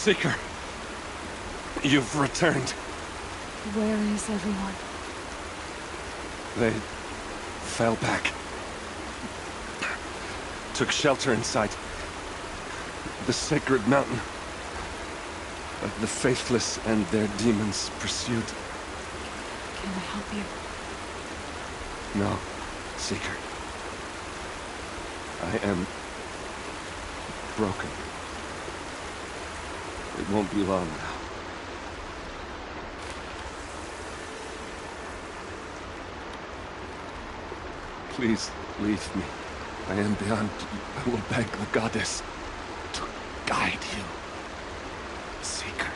Seeker, you've returned. Where is everyone? They fell back. Took shelter inside the sacred mountain. But the faithless and their demons pursued. Can I help you? No, Seeker. I am broken. It won't be long now. Please leave me. I am beyond. I will beg the goddess to guide you. Seeker.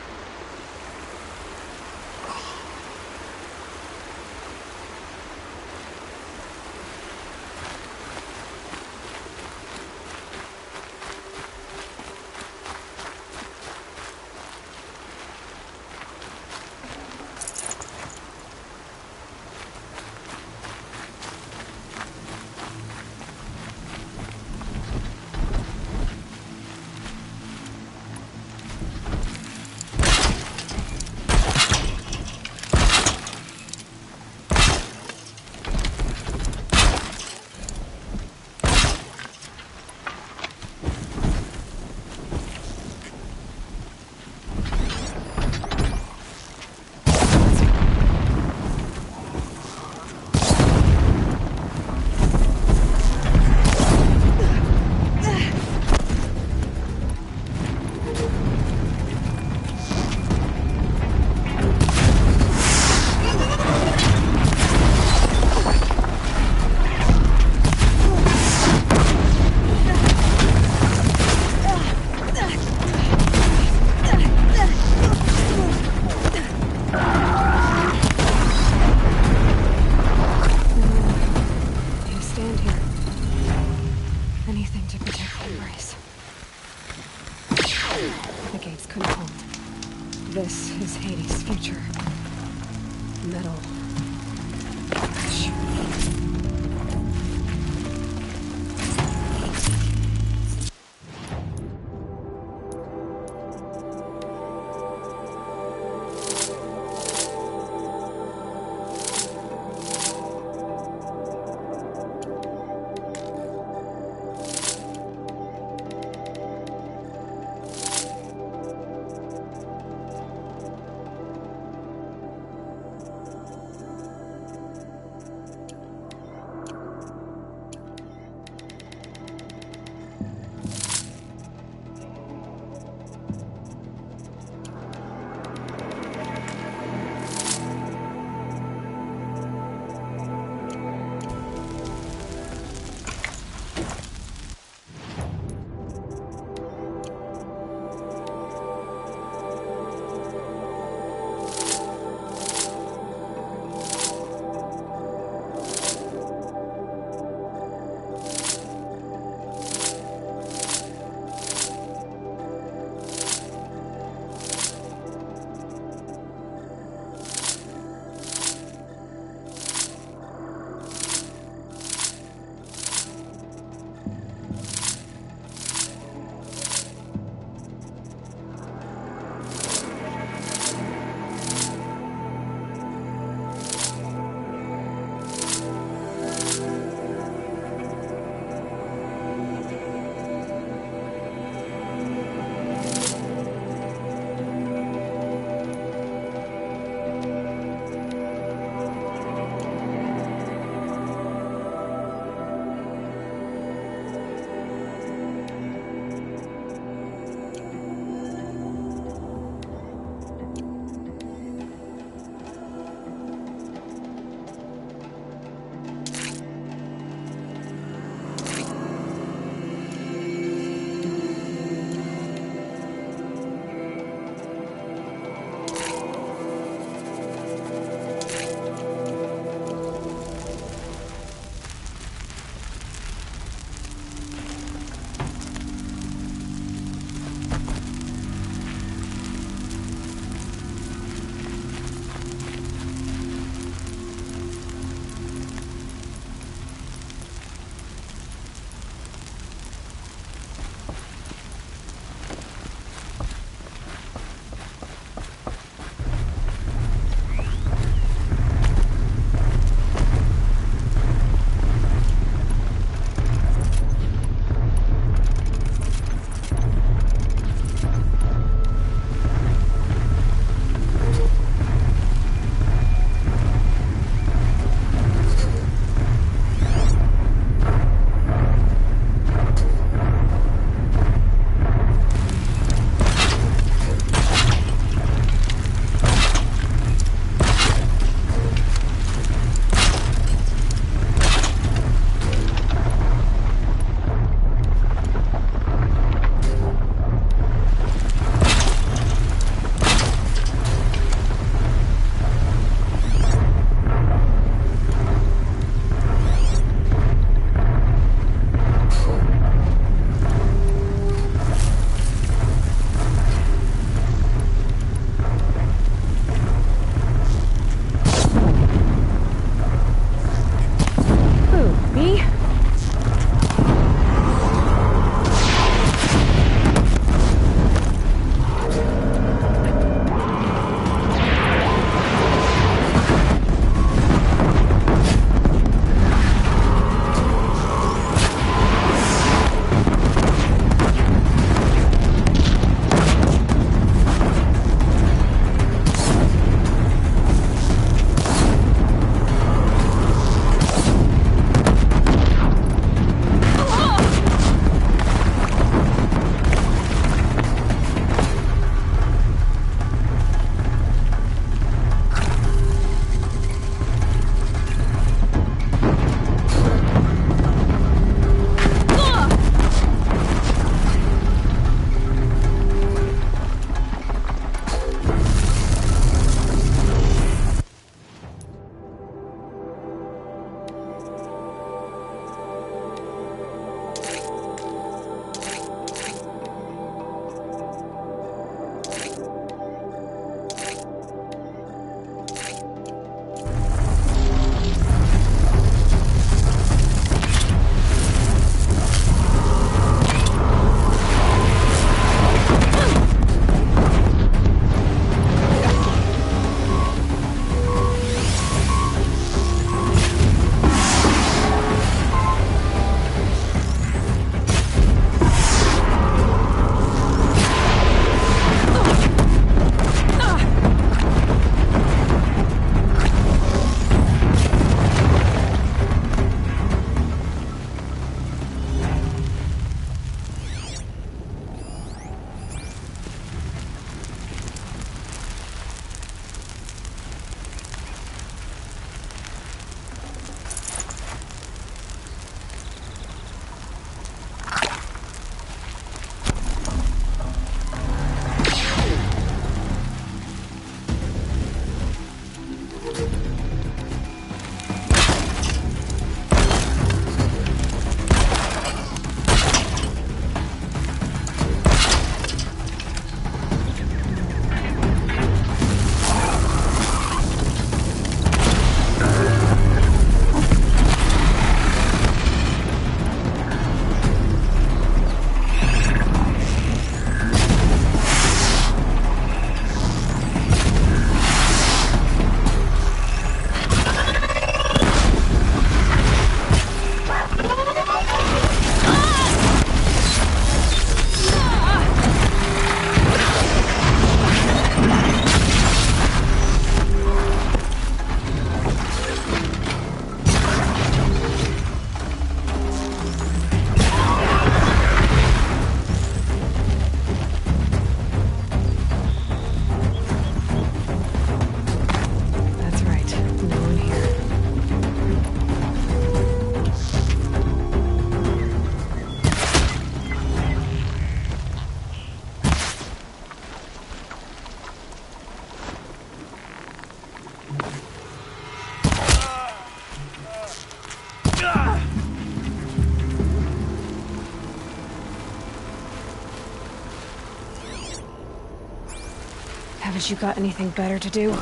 Suppose you got anything better to do?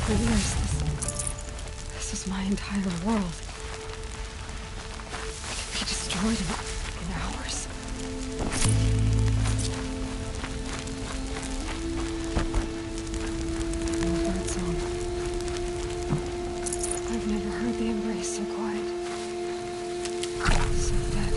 For years, this was my entire world. It could be destroyed in hours. No bird song. I've never heard the embrace so quiet. So dead.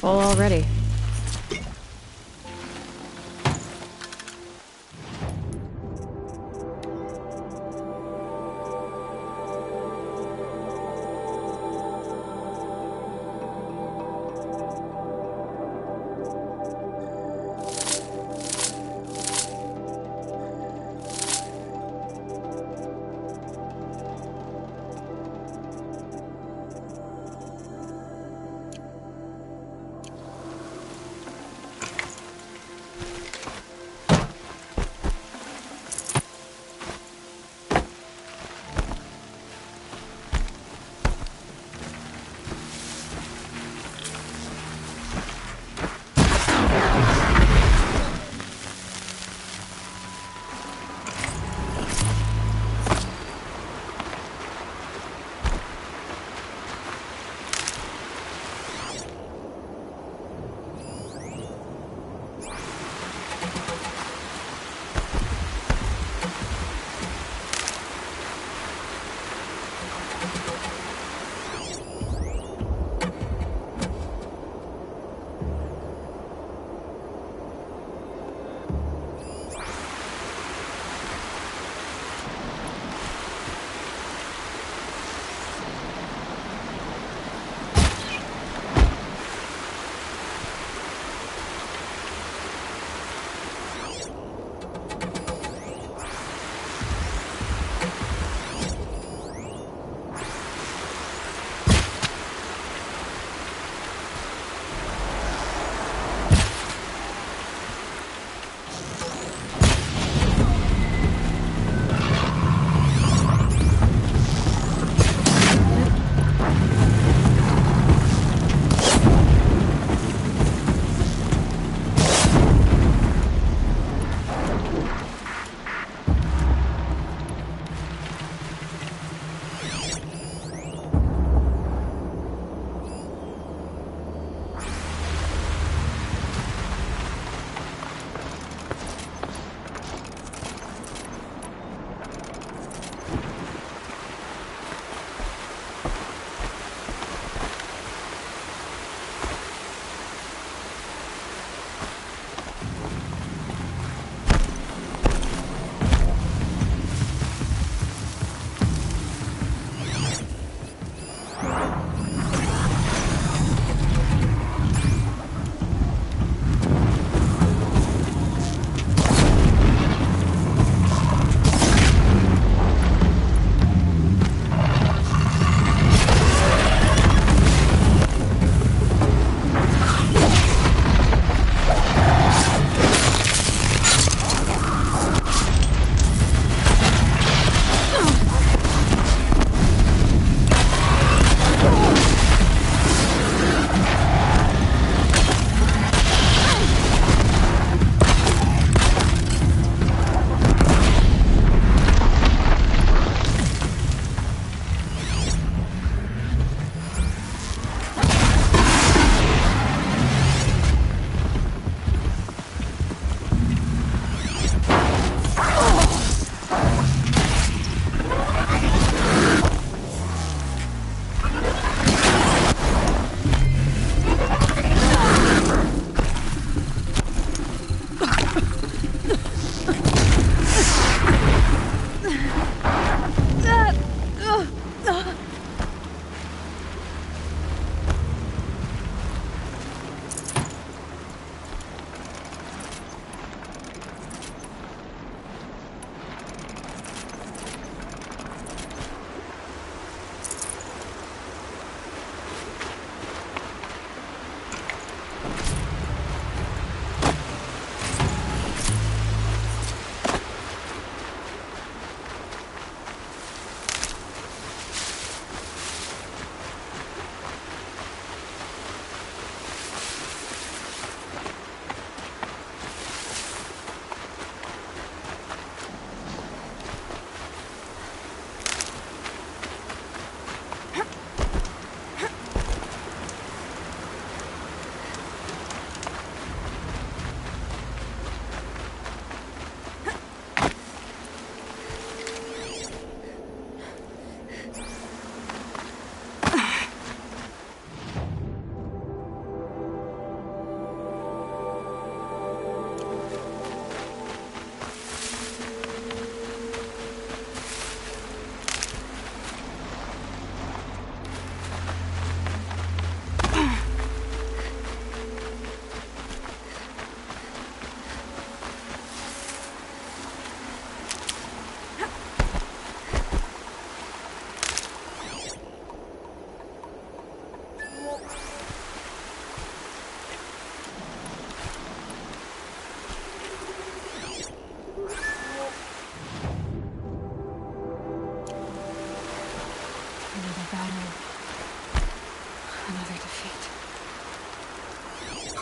Full already.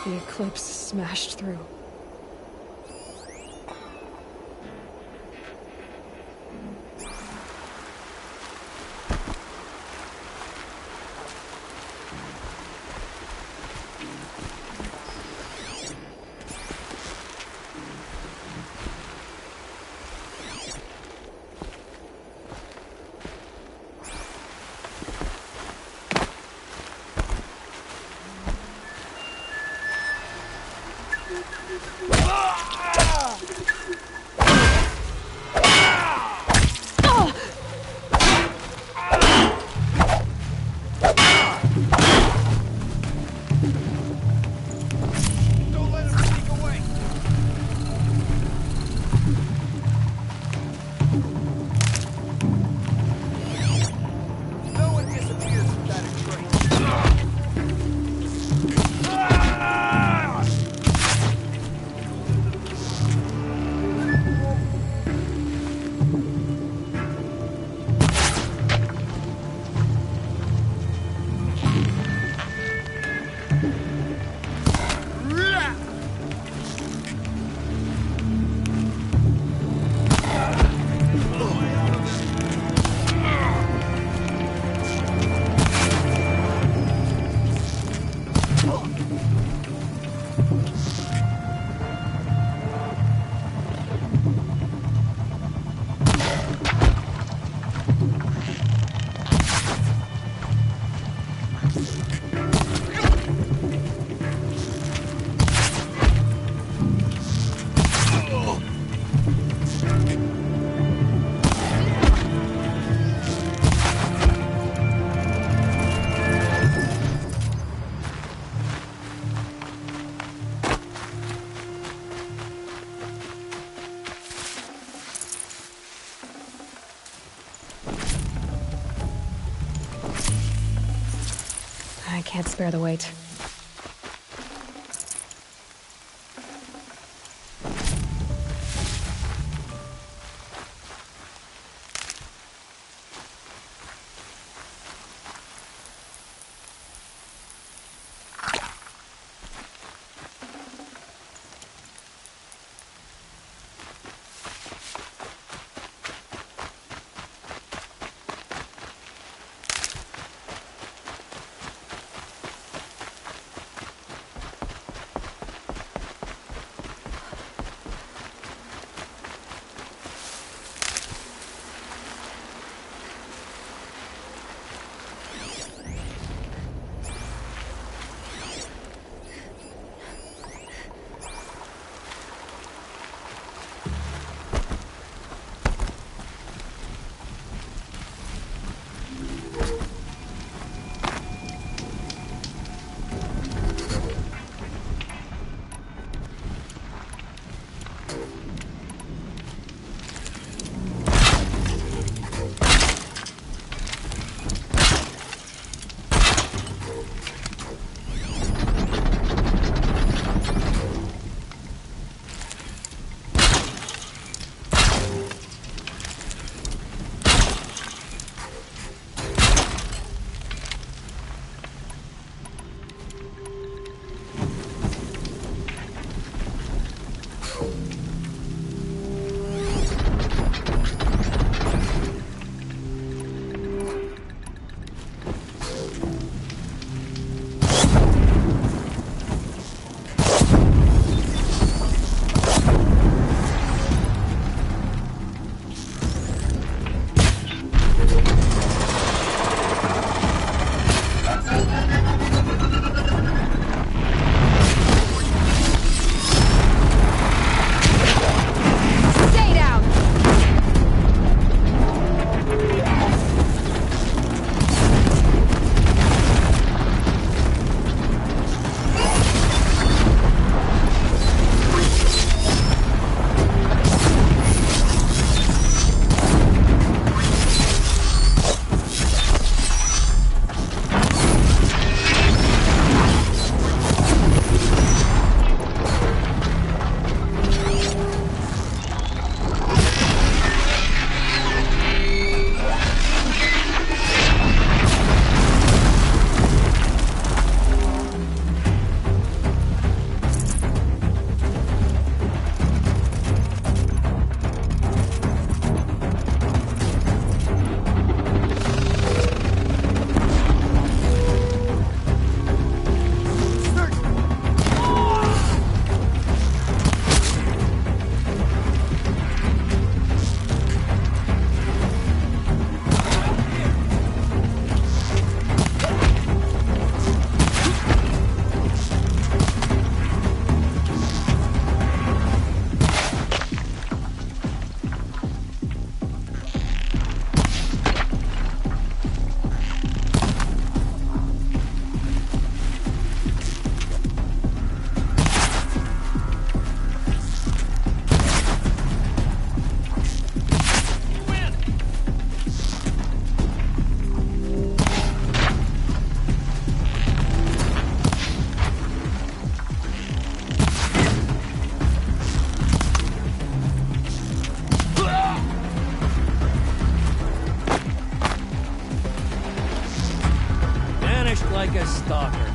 The eclipse smashed through. I can't spare the weight. stalker.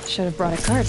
Should have brought a cart.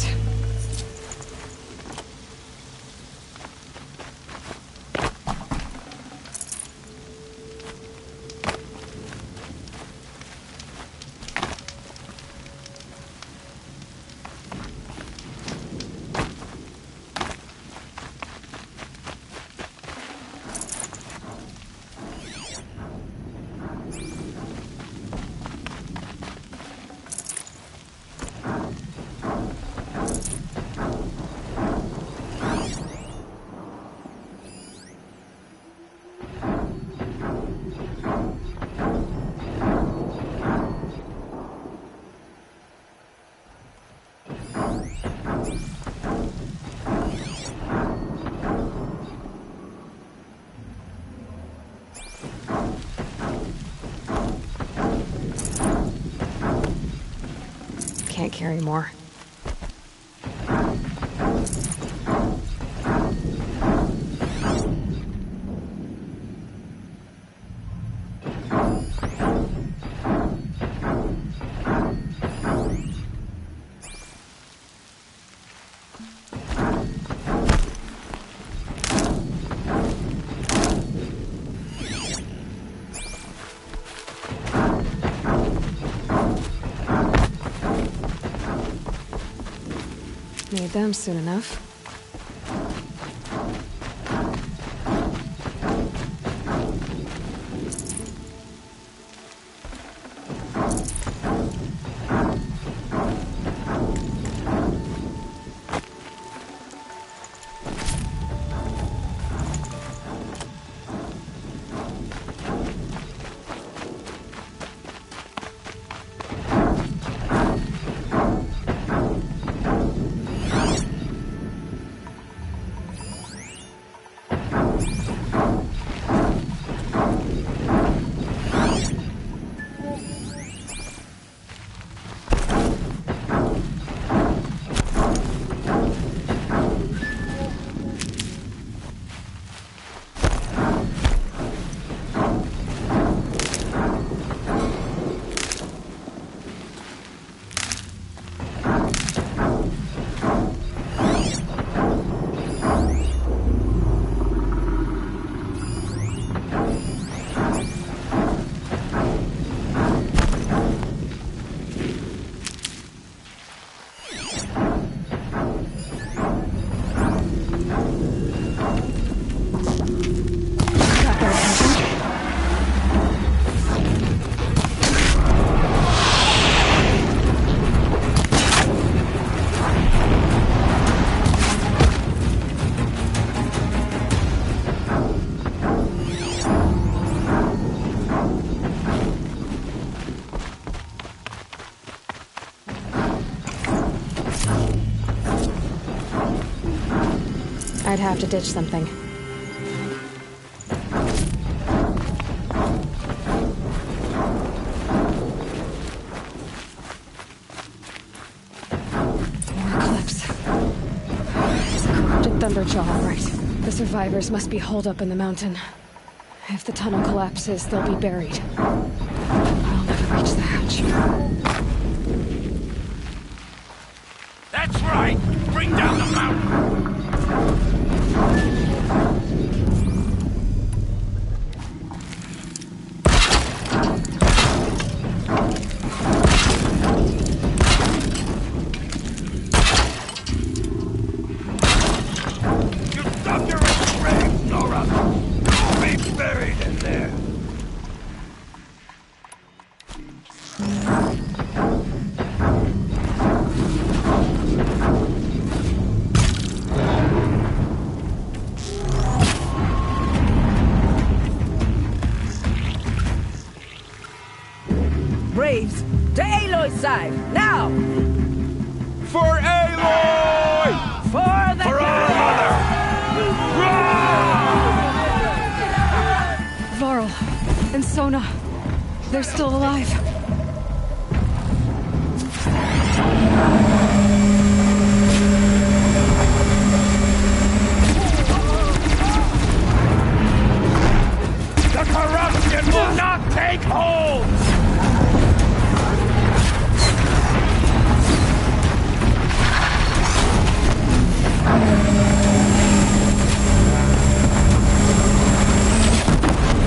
Can't carry more. Need them soon enough. I'd have to ditch something. More clips. It's a corrupted Thunderjaw, all right. The survivors must be holed up in the mountain. If the tunnel collapses, they'll be buried. I'll never reach the hatch. That's right! Bring down the mountain! You dug your own grave, Nora! You'll be buried in there! Aloy's side, now! For Aloy! For the For our mother! Varl and Sona, they're still alive. The corruption will not take hold!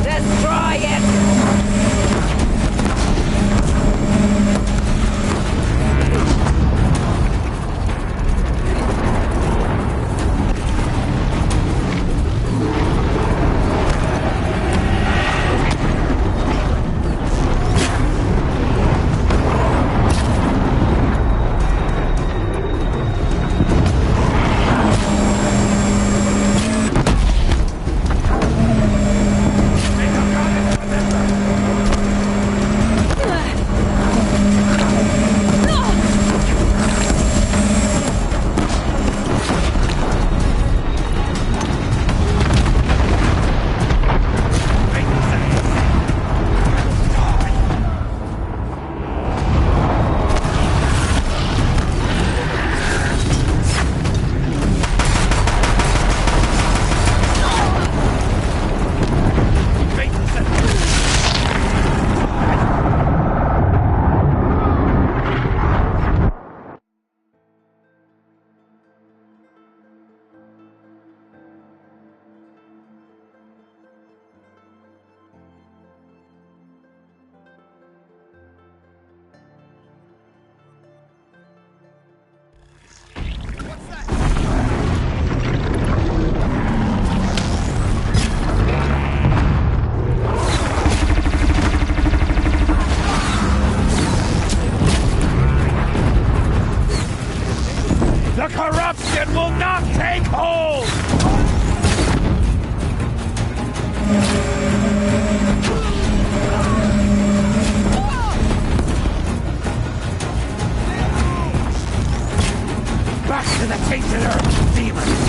Destroy it! The corruption will not take hold! Back to the tainted earth, demons!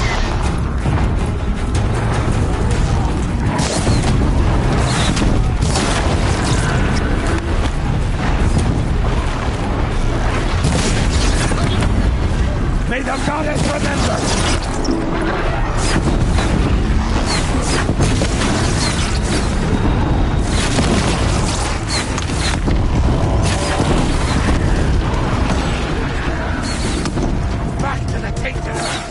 May the goddess remember! Back to the tainted earth!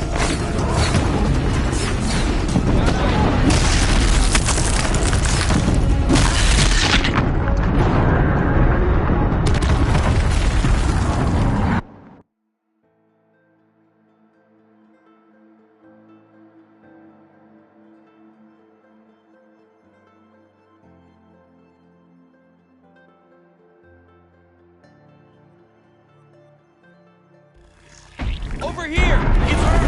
Over here! It's her!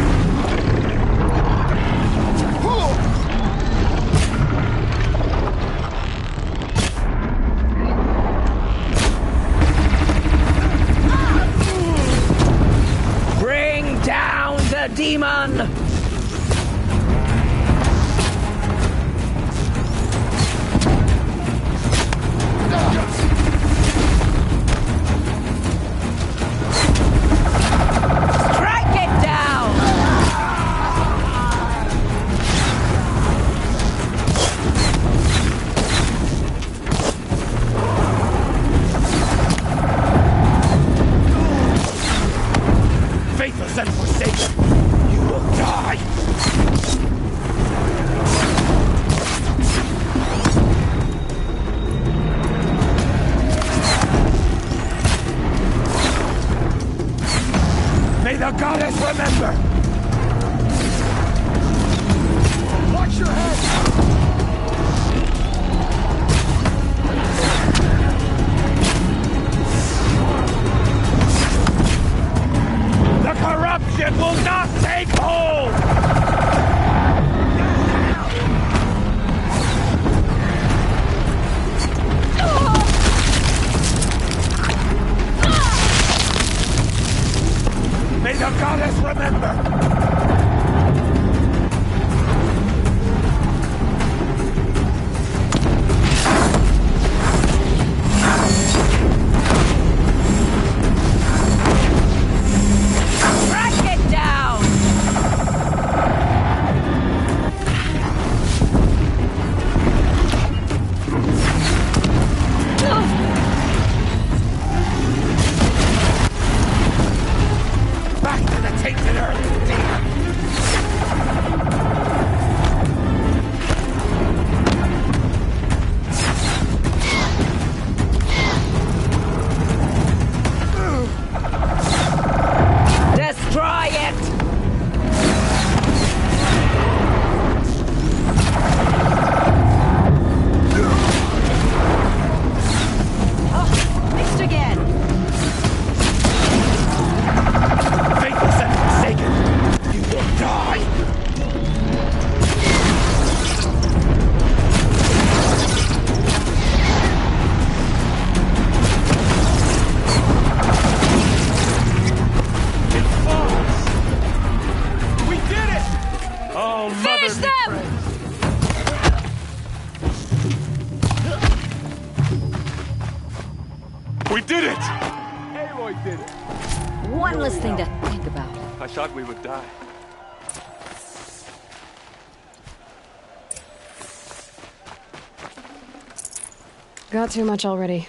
Bring down the demon! Strike it down! Faithless and forsaken, you will die! May the goddess remember! Watch your head! The corruption will not take hold! goddess remember! Crack it down! Back to the tainted earth, dear! Destroy it! Oh, missed again! Faithless and forsaken! You will die! It falls! We did it! Oh, Finish mother them! We did it! Aloy did it! One less thing to think about. I thought we would die. Got too much already.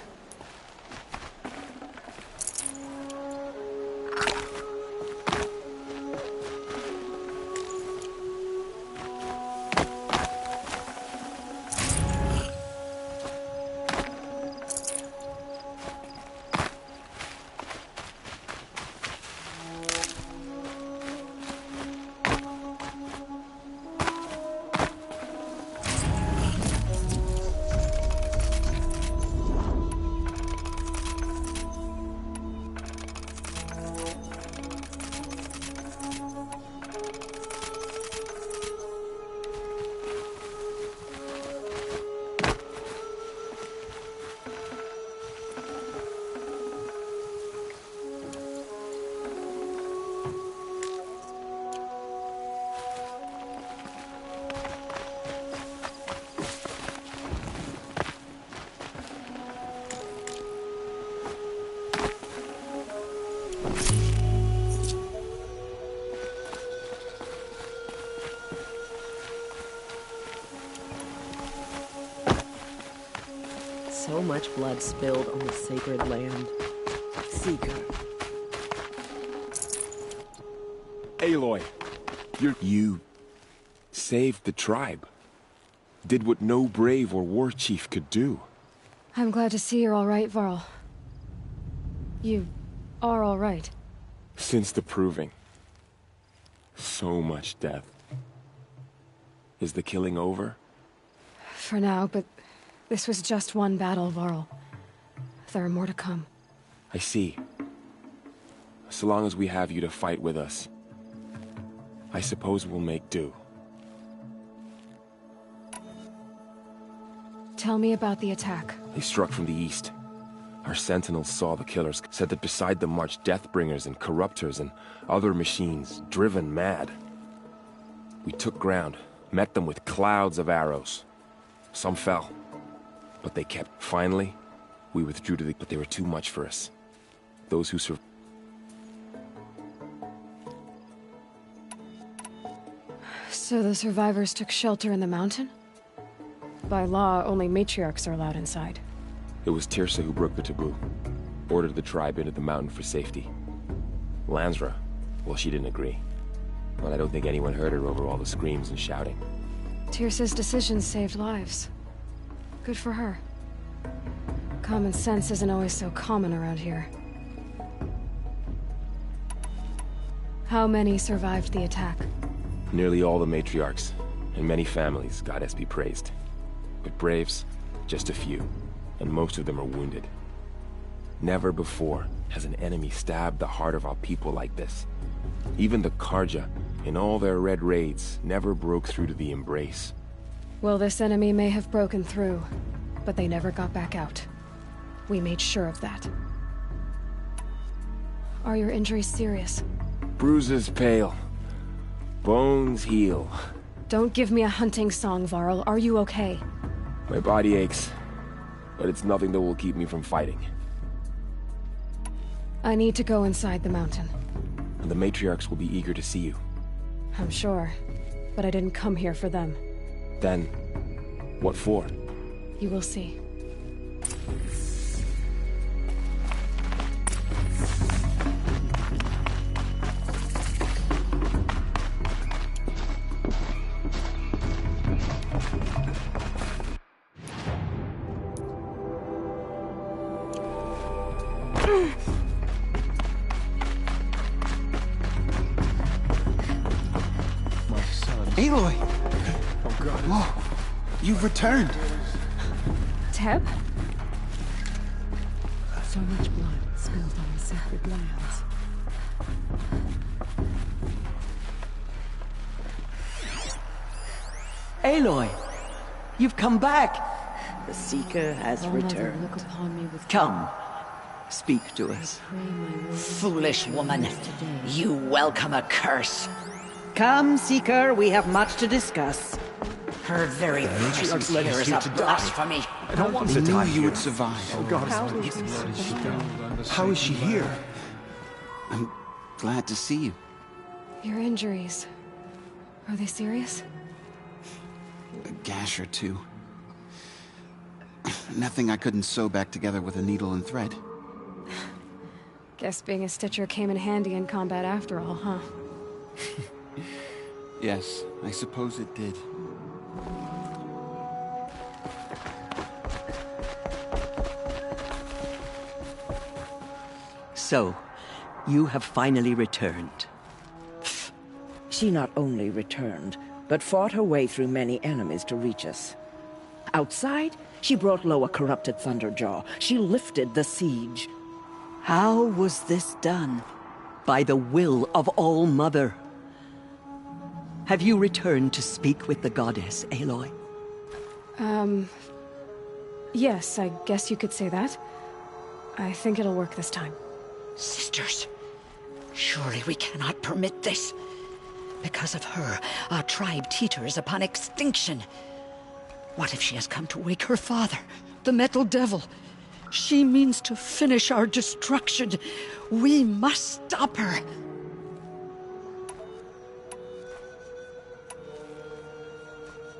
So much blood spilled on the sacred land. Seeker. Aloy, you saved the tribe. Did what no brave or war chief could do. I'm glad to see you're all right, Varl. You are all right. Since the proving. So much death. Is the killing over? For now, but this was just one battle, Varl. There are more to come. I see. So long as we have you to fight with us, I suppose we'll make do. Tell me about the attack. They struck from the east. Our sentinels saw the killers, said that beside them marched Deathbringers and Corruptors and other machines, driven mad. We took ground, met them with clouds of arrows. Some fell, but they kept. Finally, we withdrew but they were too much for us. Those who survived. So the survivors took shelter in the mountain? By law, only matriarchs are allowed inside. It was Tirsa who broke the taboo. Ordered the tribe into the mountain for safety. Lansra, well, she didn't agree. Well, I don't think anyone heard her over all the screams and shouting. Tirsa's decisions saved lives. Good for her. Common sense isn't always so common around here. How many survived the attack? Nearly all the matriarchs, and many families, goddess be praised. But braves, just a few, and most of them are wounded. Never before has an enemy stabbed the heart of our people like this. Even the Karja, in all their red raids, never broke through to the embrace. Well, this enemy may have broken through, but they never got back out. We made sure of that. Are your injuries serious? Bruises pale. Bones heal. Don't give me a hunting song, Varl. Are you okay? My body aches, but it's nothing that will keep me from fighting. I need to go inside the mountain. And the matriarchs will be eager to see you. I'm sure, but I didn't come here for them. Then, what for? You will see. Aloy! Oh god. Whoa. You've returned. Teb? So much blood spilled on the sacred lands. Aloy! You've come back! The Seeker has returned. Look upon me with Come. Speak to us. Foolish woman, you welcome a curse. Come, Seeker, we have much to discuss. Her very presence here is a blasphemy. I don't want to die. You would survive. Oh God. How is she here? I'm glad to see you. Your injuries. Are they serious? A gash or two. Nothing I couldn't sew back together with a needle and thread. Guess being a stitcher came in handy in combat after all, huh? Yes, I suppose it did. So, you have finally returned. She not only returned, but fought her way through many enemies to reach us. Outside, she brought low a corrupted Thunderjaw. She lifted the siege. How was this done? By the will of All-Mother. Have you returned to speak with the goddess, Aloy? Yes, I guess you could say that. I think it'll work this time. Sisters, surely we cannot permit this. Because of her, our tribe teeters upon extinction. What if she has come to wake her father, the Metal Devil? She means to finish our destruction. We must stop her.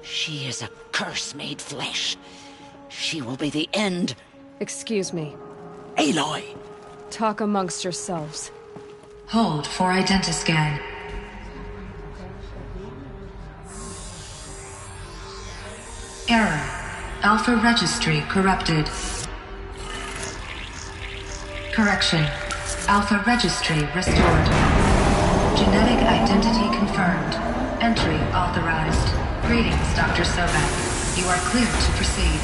She is a curse made flesh. She will be the end. Excuse me. Aloy! Talk amongst yourselves. Hold for identiscan. Error. Alpha registry corrupted. Correction. Alpha registry restored. Genetic identity confirmed. Entry authorized. Greetings, Dr. Sobek. You are clear to proceed.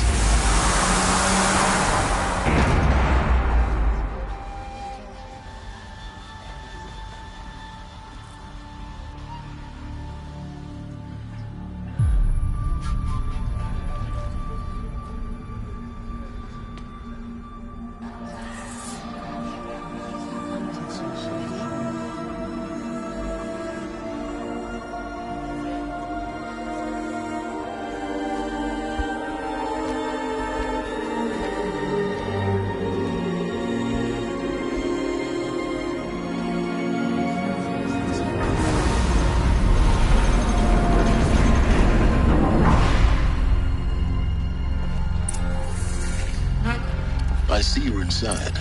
I see you're inside.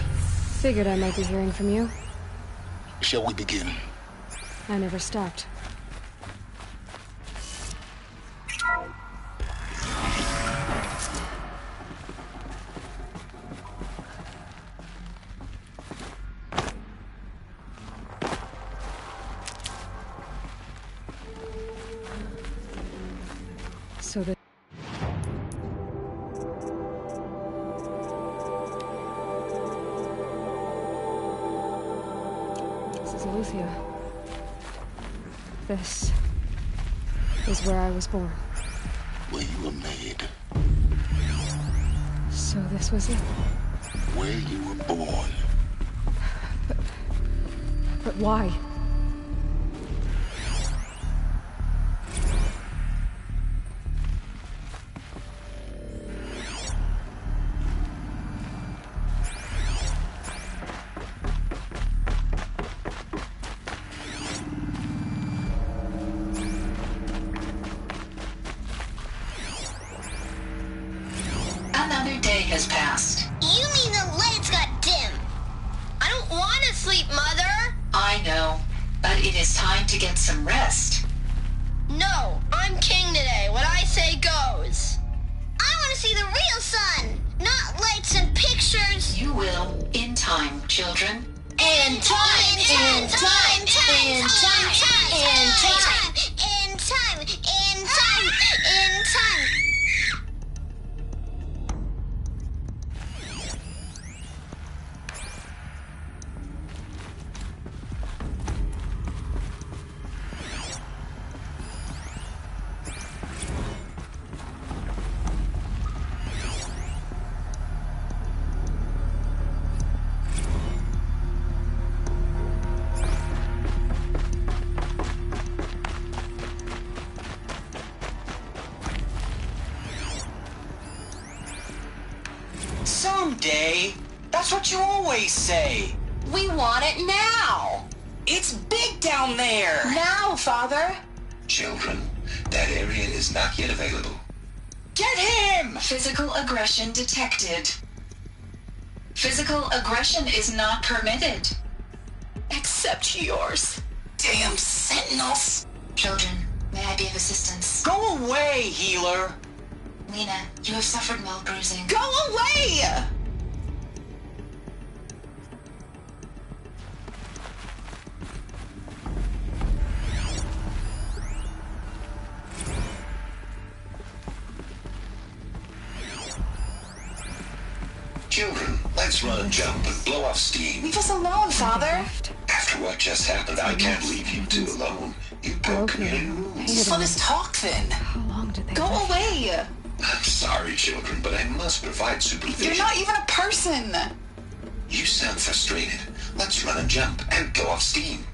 Figured I might be hearing from you. Shall we begin? I never stopped. So the Lucia. This is where I was born. Where you were made. So this was it? Where you were born. But why? has passed. You mean the lights got dim? I don't want to sleep, Mother! I know, but it is time to get some rest. No, I'm king today. What I say goes. I want to see the real sun, not lights and pictures. You will, in time, children. In time, in time, in time, in time, in time, in time, in time. Someday. That's what you always say. We want it now. It's big down there. Now, Father. Children, that area is not yet available. Get him! Physical aggression detected. Physical aggression is not permitted. Except yours. Damn sentinels. Children, may I be of assistance? Go away, healer. Lena, you have suffered mild bruising. Go away! Children, let's run and jump and blow off steam. Leave us alone, Father. After what just happened, I can't leave you two alone. You broke community rules. Let us talk then. How long did they Go live? away. I'm sorry, children, but I must provide supervision. You're not even a person. You sound frustrated. Let's run and jump and blow off steam.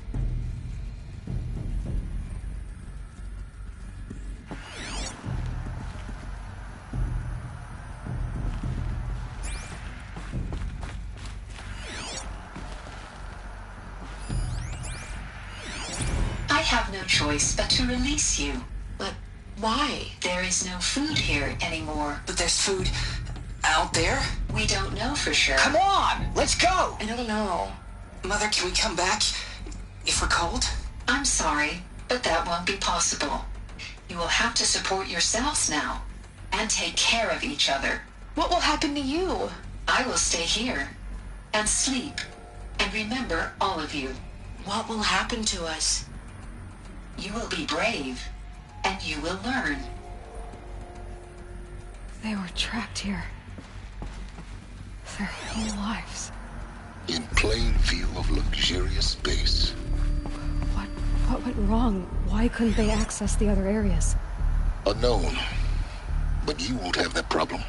I have no choice but to release you. But why? There is no food here anymore. But there's food out there. We don't know for sure. Come on, let's go. I don't know. Mother, can we come back if we're cold? I'm sorry, but that won't be possible. You will have to support yourselves now and take care of each other. What will happen to you? I will stay here and sleep and remember all of you. What will happen to us? You will be brave and you will learn. They were trapped here. Their whole lives. In plain view of luxurious space. What went wrong? Why couldn't they access the other areas? Unknown. But you won't have that problem.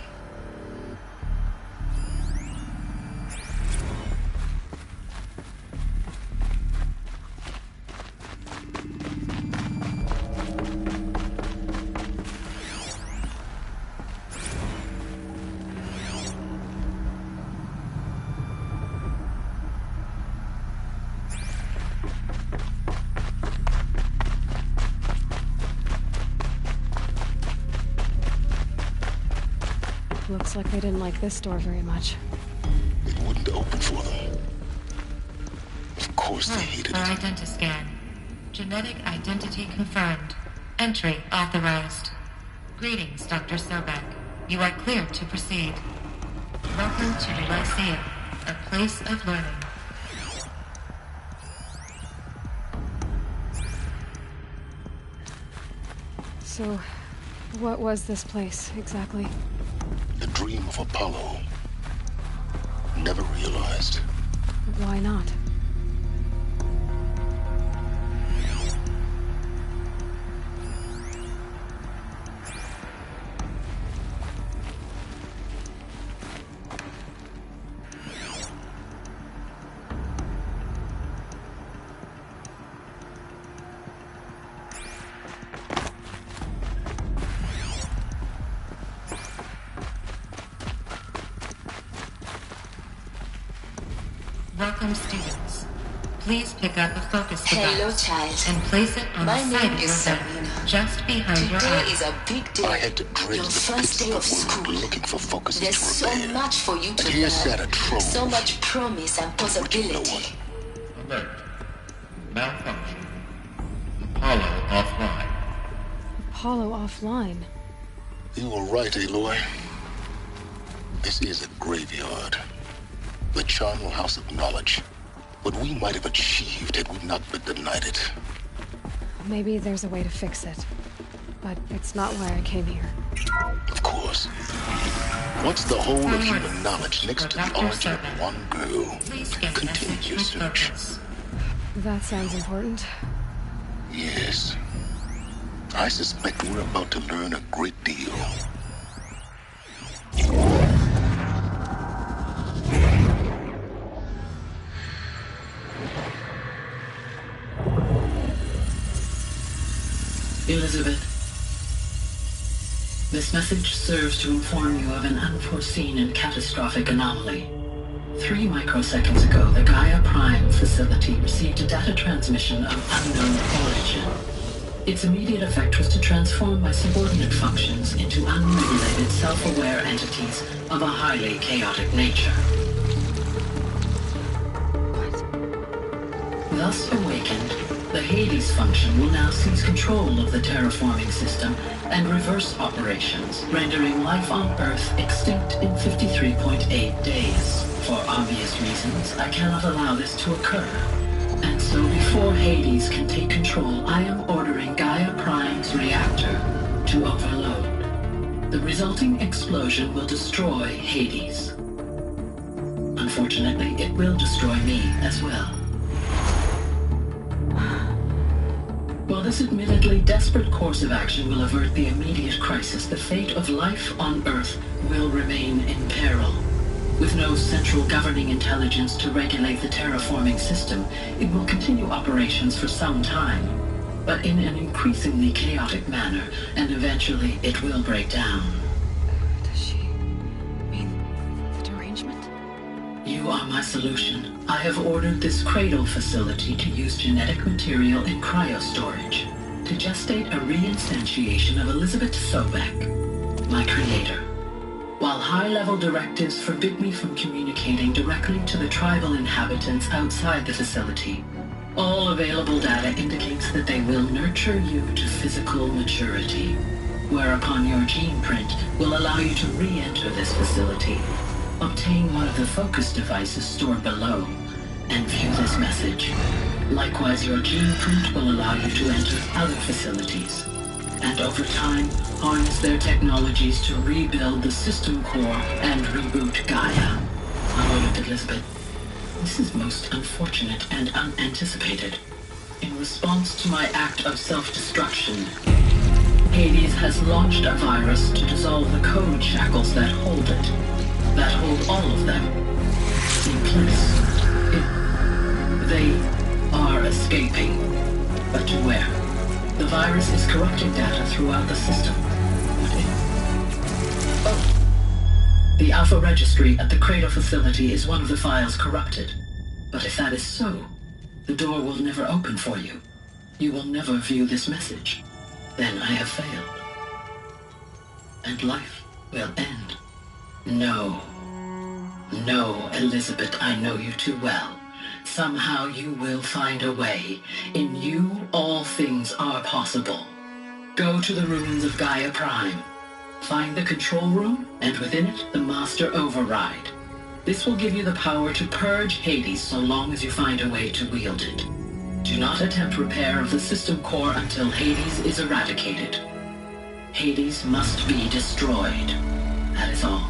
Looks like they didn't like this door very much. It wouldn't open for them. Of course they hated For it. identiscan. Genetic identity confirmed. Entry authorized. Greetings, Dr. Sobek. You are clear to proceed. Welcome to the Lyceum, a place of learning. So, what was this place, exactly? The dream of Apollo. Never realized. Why not? Welcome, students. Please pick up a focus Hello, device child. and place it on My the side name of is your Sabrina. head, just behind your Today eye. is a big day. I had to dredge Your the first pits day of of the school. world looking for focuses There's to so repair. much for you to And here sat a learn. trove. So much promise and possibility. Alert. Malfunction. Apollo offline. Apollo offline. You were right, Aloy. This is a graveyard. The charnel house of knowledge. What we might have achieved had we not been denied it. Maybe there's a way to fix it. But it's not why I came here. Of course. What's the whole of human knowledge next to the origin of one girl? Continue your search. That sounds important. Yes. I suspect we're about to learn a great deal. Elizabeth, this message serves to inform you of an unforeseen and catastrophic anomaly. 3 microseconds ago, the Gaia Prime facility received a data transmission of unknown origin. Its immediate effect was to transform my subordinate functions into unregulated, self-aware entities of a highly chaotic nature. Thus awakened, the Hades function will now seize control of the terraforming system and reverse operations, rendering life on Earth extinct in 53.8 days. For obvious reasons, I cannot allow this to occur. And so before Hades can take control, I am ordering Gaia Prime's reactor to overload. The resulting explosion will destroy Hades. Unfortunately, it will destroy me as well. While this admittedly desperate course of action will avert the immediate crisis, the fate of life on Earth will remain in peril. With no central governing intelligence to regulate the terraforming system, it will continue operations for some time, but in an increasingly chaotic manner, and eventually it will break down. Does she mean the derangement? You are my solution. I have ordered this cradle facility to use genetic material in cryostorage to gestate a reinstantiation of Elizabeth Sobek, my creator. While high-level directives forbid me from communicating directly to the tribal inhabitants outside the facility, all available data indicates that they will nurture you to physical maturity, whereupon your gene print will allow you to re-enter this facility, obtain one of the focus devices stored below, and view this message. Likewise, your gene print will allow you to enter other facilities, and over time, harness their technologies to rebuild the system core and reboot Gaia. However, Elizabeth, this is most unfortunate and unanticipated. In response to my act of self-destruction, Hades has launched a virus to dissolve the code shackles that hold it, that hold all of them in place. They are escaping, but to where? The virus is corrupting data throughout the system. The Alpha Registry at the Cradle facility is one of the files corrupted. But if that is so, the door will never open for you. You will never view this message. Then I have failed. And life will end. No. No, Elizabeth, I know you too well. Somehow you will find a way. In you, all things are possible. Go to the ruins of Gaia Prime. Find the control room, and within it, the Master Override. This will give you the power to purge Hades so long as you find a way to wield it. Do not attempt repair of the system core until Hades is eradicated. Hades must be destroyed. That is all.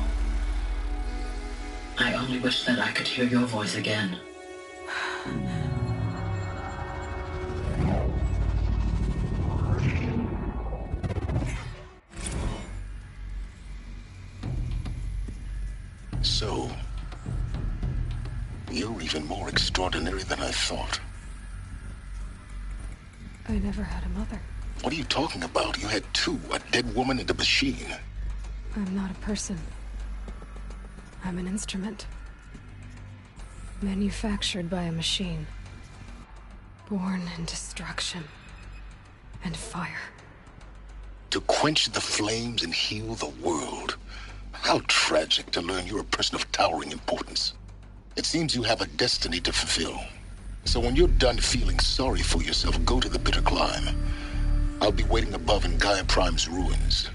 I only wish that I could hear your voice again. So, you're even more extraordinary than I thought. I never had a mother. What are you talking about? You had two, a dead woman and a machine. I'm not a person. I'm an instrument. Manufactured by a machine. Born in destruction and fire. To quench the flames and heal the world. How tragic to learn you're a person of towering importance. It seems you have a destiny to fulfill. So when you're done feeling sorry for yourself, go to the bitter climb. I'll be waiting above in Gaia Prime's ruins.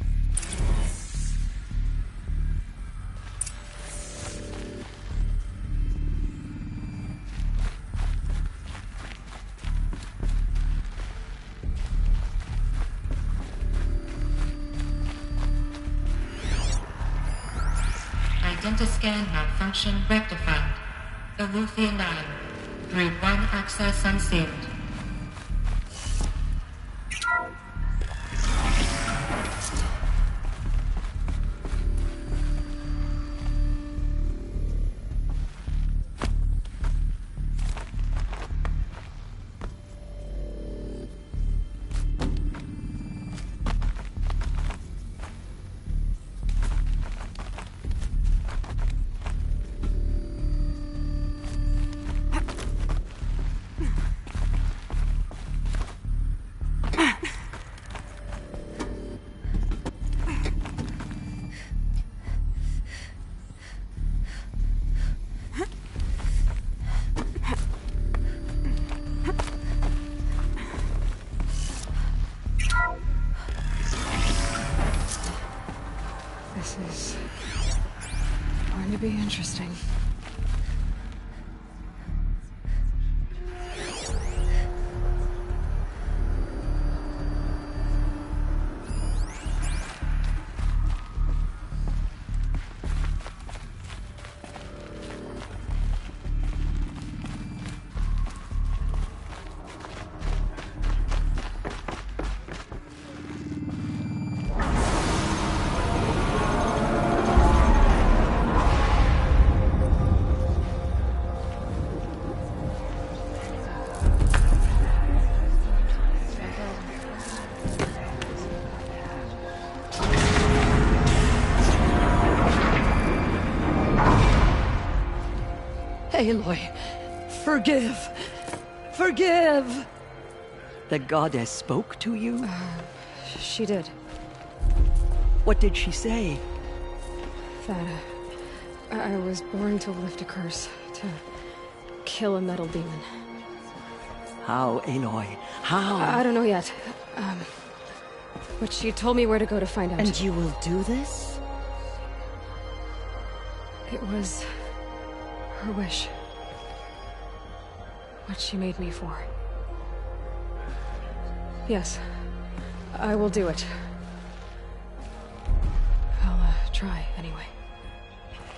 Identiscan malfunction rectified. Elufia 9. Group 1 access unsealed. This is going to be interesting. Aloy, forgive! Forgive! The goddess spoke to you? She did. What did she say? That I was born to lift a curse, to kill a metal demon. How, Aloy? How? I don't know yet. But she told me where to go to find out. And you will do this? It was her wish. What she made me for. Yes, I will do it. I'll try anyway.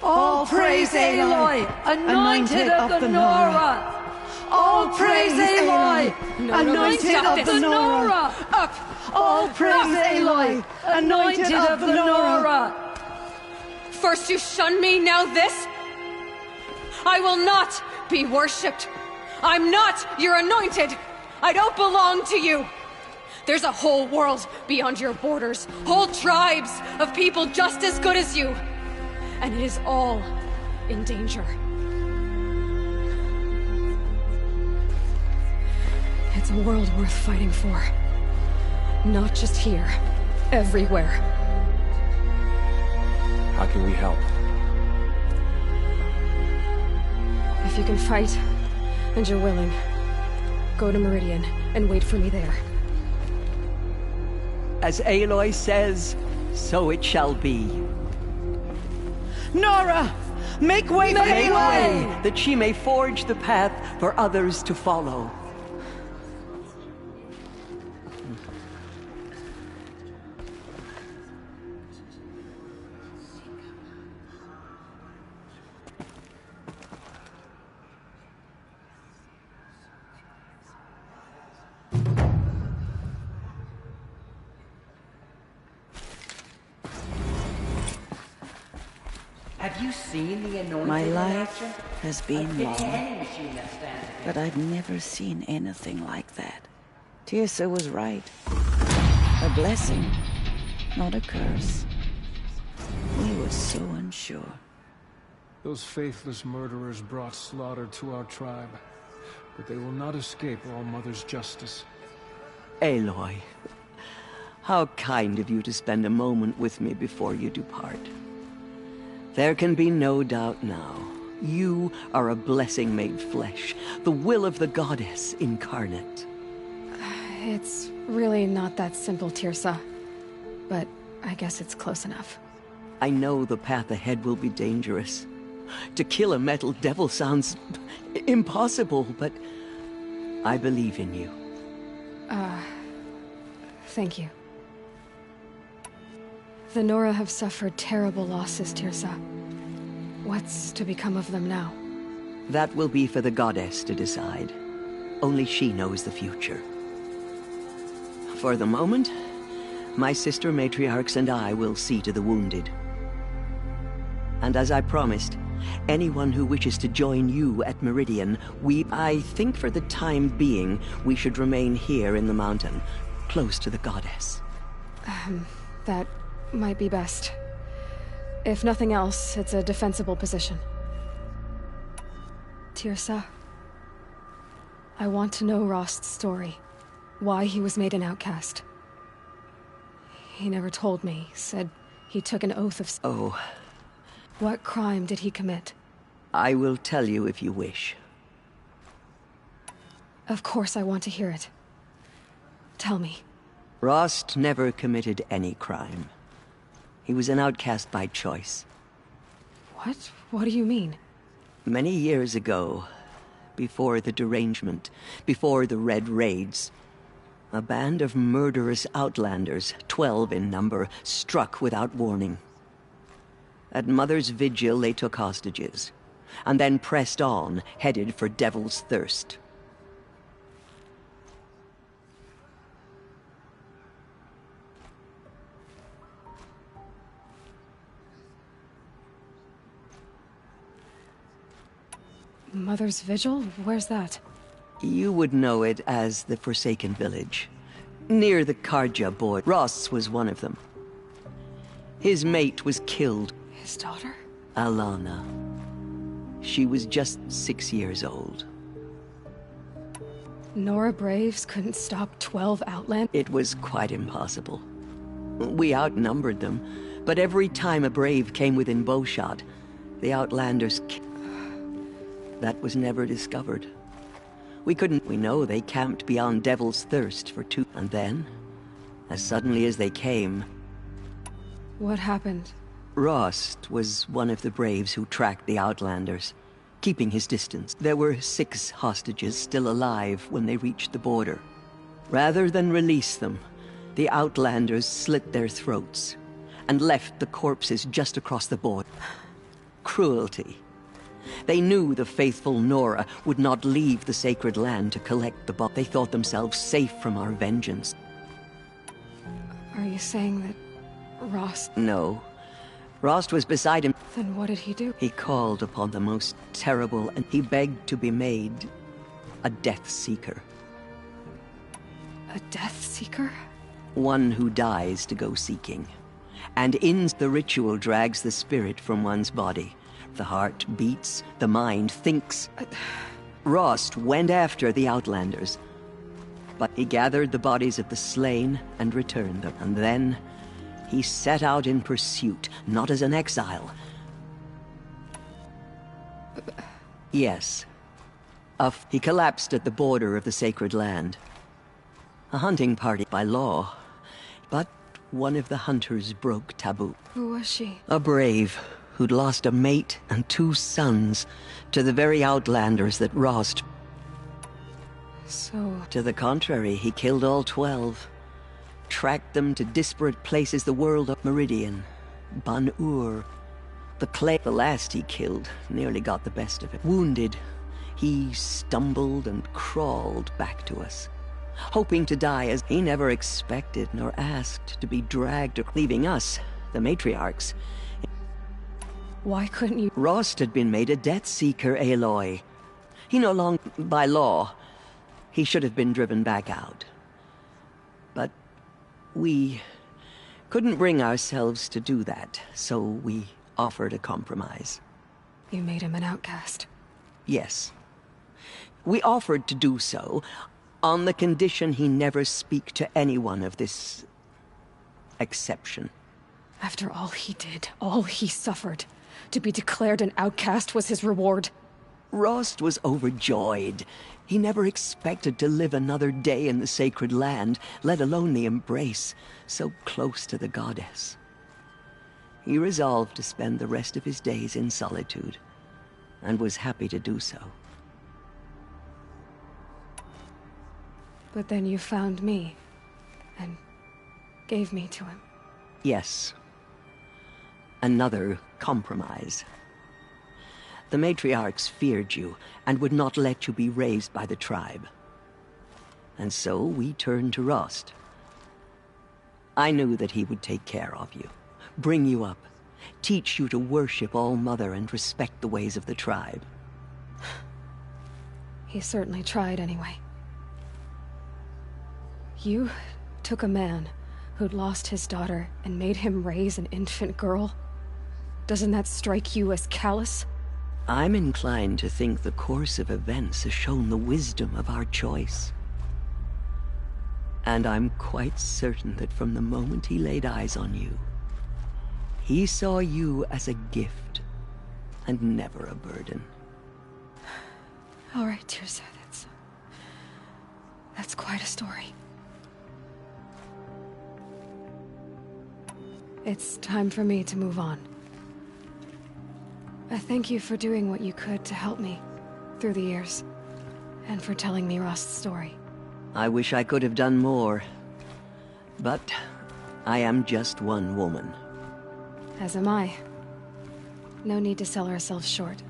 All praise Aloy, anointed of the Nora! All praise Aloy, anointed of the Nora! Up! All praise Aloy, anointed of the Nora! First you shun me, now this? I will not be worshipped. I'm not your anointed. I don't belong to you. There's a whole world beyond your borders, whole tribes of people just as good as you. And it is all in danger. It's a world worth fighting for. Not just here, everywhere. How can we help? If you can fight, and you're willing, go to Meridian and wait for me there. As Aloy says, so it shall be. Nora! Make way for Aloy! That she may forge the path for others to follow. Have you seen the anointed? My life has been long, but I've never seen anything like that. Tirsa was right. A blessing, not a curse. We were so unsure. Those faithless murderers brought slaughter to our tribe. but they will not escape All Mother's justice. Aloy, how kind of you to spend a moment with me before you depart. There can be no doubt now. You are a blessing made flesh, the will of the goddess incarnate. It's really not that simple, Tirsa. But I guess it's close enough. I know the path ahead will be dangerous. To kill a metal devil sounds impossible, but I believe in you. Thank you. The Nora have suffered terrible losses, Tirsa. What's to become of them now? That will be for the goddess to decide. Only she knows the future. For the moment, my sister matriarchs and I will see to the wounded. And as I promised, anyone who wishes to join you at Meridian, I think for the time being, we should remain here in the mountain, close to the goddess. That might be best. If nothing else, it's a defensible position. Tirsa, I want to know Rost's story. Why he was made an outcast. He never told me, said he took an oath of... Oh. What crime did he commit? I will tell you if you wish. Of course I want to hear it. Tell me. Rost never committed any crime. He was an outcast by choice. What? What do you mean? Many years ago, before the derangement, before the Red Raids, a band of murderous outlanders, 12 in number, struck without warning. At Mother's vigil, they took hostages, and then pressed on, headed for Devil's Thirst. Mother's Vigil? Where's that? You would know it as the Forsaken Village. Near the Karja border. Ross was one of them. His mate was killed. His daughter? Alana. She was just 6 years old. Nora Braves couldn't stop 12 Outland? It was quite impossible. We outnumbered them, but every time a Brave came within bowshot, the Outlanders... That was never discovered. We know they camped beyond Devil's Thirst for 2... And then, as suddenly as they came... What happened? Rost was one of the Braves who tracked the Outlanders, keeping his distance. There were 6 hostages still alive when they reached the border. Rather than release them, the Outlanders slit their throats and left the corpses just across the border. Cruelty. They knew the faithful Nora would not leave the sacred land to collect the body. They thought themselves safe from our vengeance. Are you saying that Rost... No. Rost was beside him. Then what did he do? He called upon the most terrible, and he begged to be made a Death Seeker. A Death Seeker? One who dies to go seeking. And in the ritual drags the spirit from one's body. The heart beats, the mind thinks. Rost went after the Outlanders, but he gathered the bodies of the slain and returned them. And then he set out in pursuit, not as an exile. Yes. He collapsed at the border of the sacred land. A hunting party by law, but one of the hunters broke taboo. Who was she? A Brave who'd lost a mate and 2 sons to the very Outlanders that Rost... So... To the contrary, he killed all 12. Tracked them to disparate places the world of Meridian, Ban-Ur. The last he killed nearly got the best of it. Wounded, he stumbled and crawled back to us, hoping to die as he never expected nor asked to be dragged, leaving us, the matriarchs. Why couldn't you... Rost had been made a Death Seeker, Aloy. He no longer... By law, he should have been driven back out. But we couldn't bring ourselves to do that, so we offered a compromise. You made him an outcast. Yes. We offered to do so, on the condition he never speak to anyone of this exception. After all he did, all he suffered, to be declared an outcast was his reward. Rost was overjoyed. He never expected to live another day in the sacred land, let alone the embrace, so close to the goddess. He resolved to spend the rest of his days in solitude, and was happy to do so. But then you found me, and gave me to him. Yes. Another compromise. The matriarchs feared you, and would not let you be raised by the tribe. And so we turned to Rost. I knew that he would take care of you, bring you up, teach you to worship All-Mother and respect the ways of the tribe. He certainly tried anyway. You took a man who'd lost his daughter and made him raise an infant girl? Doesn't that strike you as callous? I'm inclined to think the course of events has shown the wisdom of our choice. And I'm quite certain that from the moment he laid eyes on you, he saw you as a gift, and never a burden. All right, Tirsa, that's quite a story. It's time for me to move on. I thank you for doing what you could to help me through the years, and for telling me Rost's story. I wish I could have done more, but I am just one woman. As am I. No need to sell ourselves short.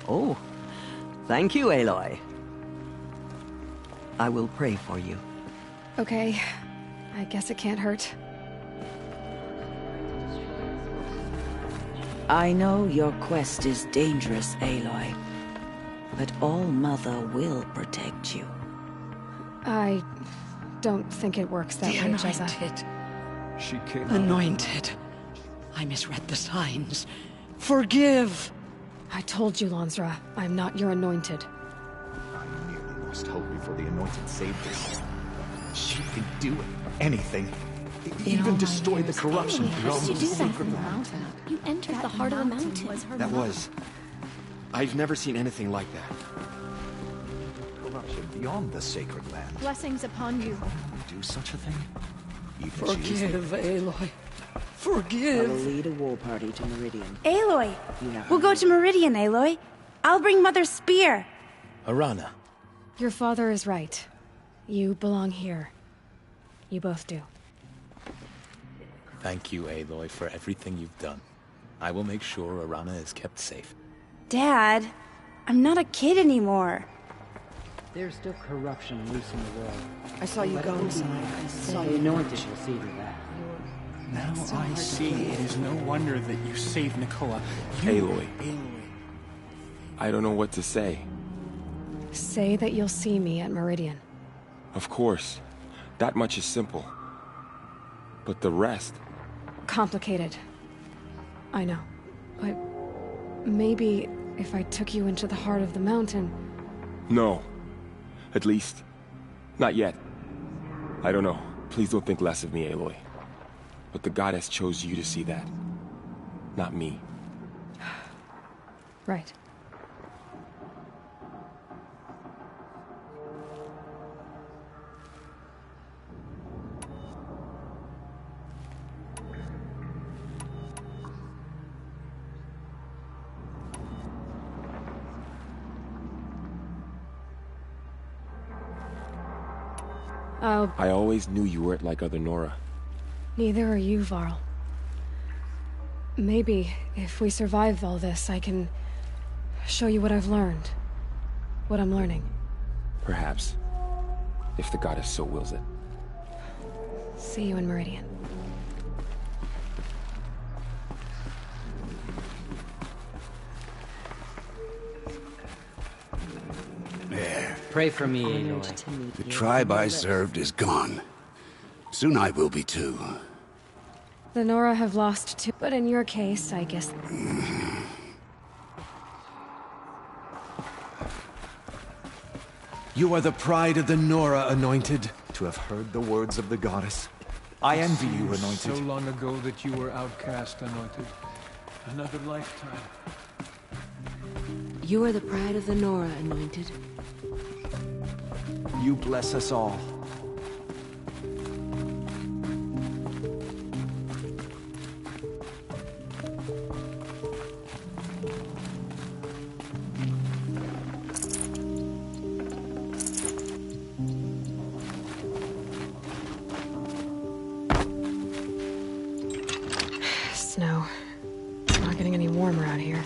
Oh, thank you, Aloy. I will pray for you. Okay, I guess it can't hurt. I know your quest is dangerous, Aloy, but All-Mother will protect you. I don't think it works that The way, Jezza. anointed. She came. Anointed. I misread the signs. Forgive! I told you, Lansra, I'm not your anointed. I nearly lost hope before the anointed saved us. She can do anything. Even destroy the corruption thrown You the do that sacred from the land. mountain. You entered the heart of the mountain. That was... I've never seen anything like that. Corruption beyond the sacred land. Blessings upon you. Do such a thing? Even if she is Forgive, Aloy. I Forgive. will lead a war party to Meridian. Aloy! You have We'll go to Meridian, Aloy. I'll bring Mother's spear. Arana. Your father is right. You belong here. You both do. Thank you, Aloy, for everything you've done. I will make sure Arana is kept safe. Dad, I'm not a kid anymore. There's still corruption loose in the world. I saw you go inside. I saw The you. anointed will see to that. Now I see it is no wonder that you saved Nicola. Aloy. I don't know what to say. Say that you'll see me at Meridian. Of course. That much is simple. But the rest... Complicated. I know. But maybe if I took you into the heart of the mountain... No. At least, not yet. I don't know. Please don't think less of me, Aloy. But the goddess chose you to see that. Not me. Right. I always knew you weren't like other Nora. Neither are you, Varl. Maybe, if we survive all this, I can show you what I've learned. What I'm learning. Perhaps. If the goddess so wills it. See you in Meridian. There. Pray for me, Aloy. The tribe I served is gone. Soon I will be too. The Nora have lost too, but in your case, I guess... You are the pride of the Nora, Anointed. To have heard the words of the goddess. I envy you, Anointed. So long ago that you were outcast, Anointed. Another lifetime. You are the pride of the Nora, Anointed. You bless us all. Snow. It's not getting any warmer out here.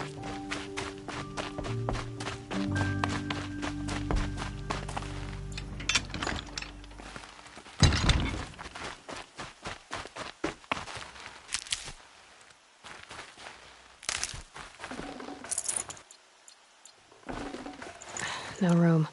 No room.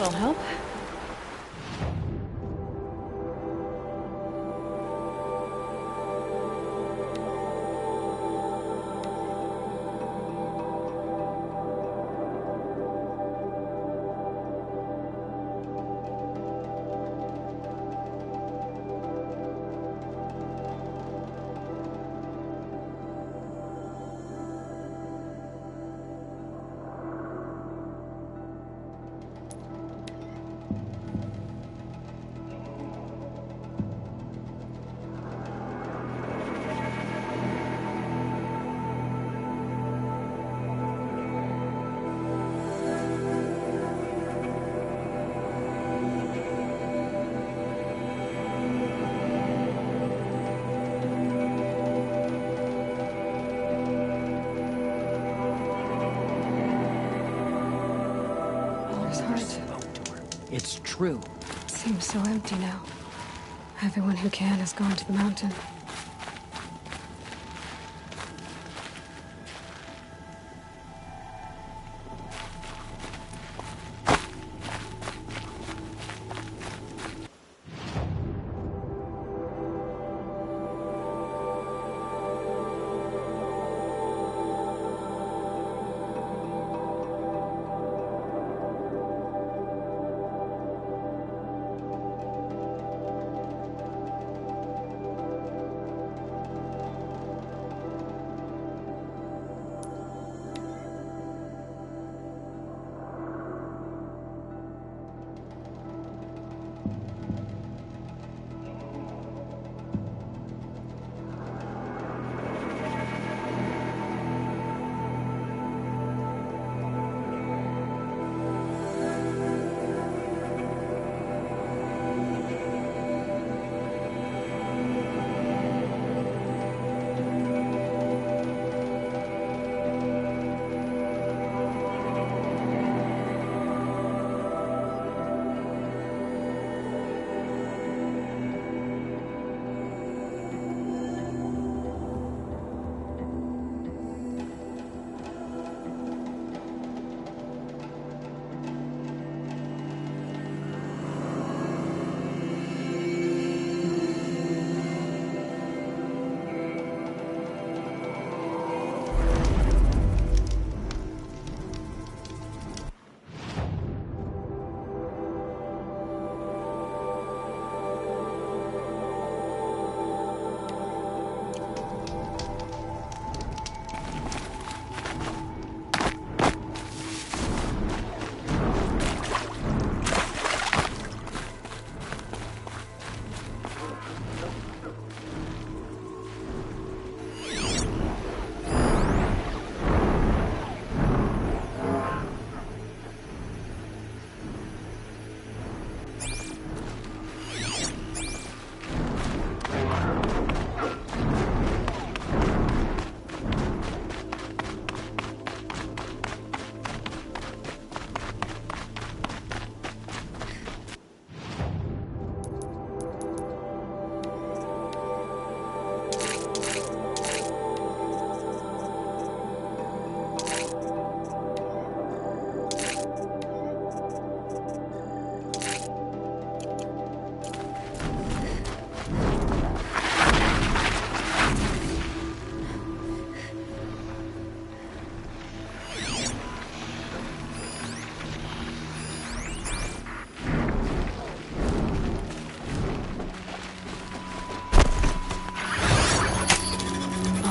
That'll help. It's true. Seems so empty now. Everyone who can has gone to the mountain.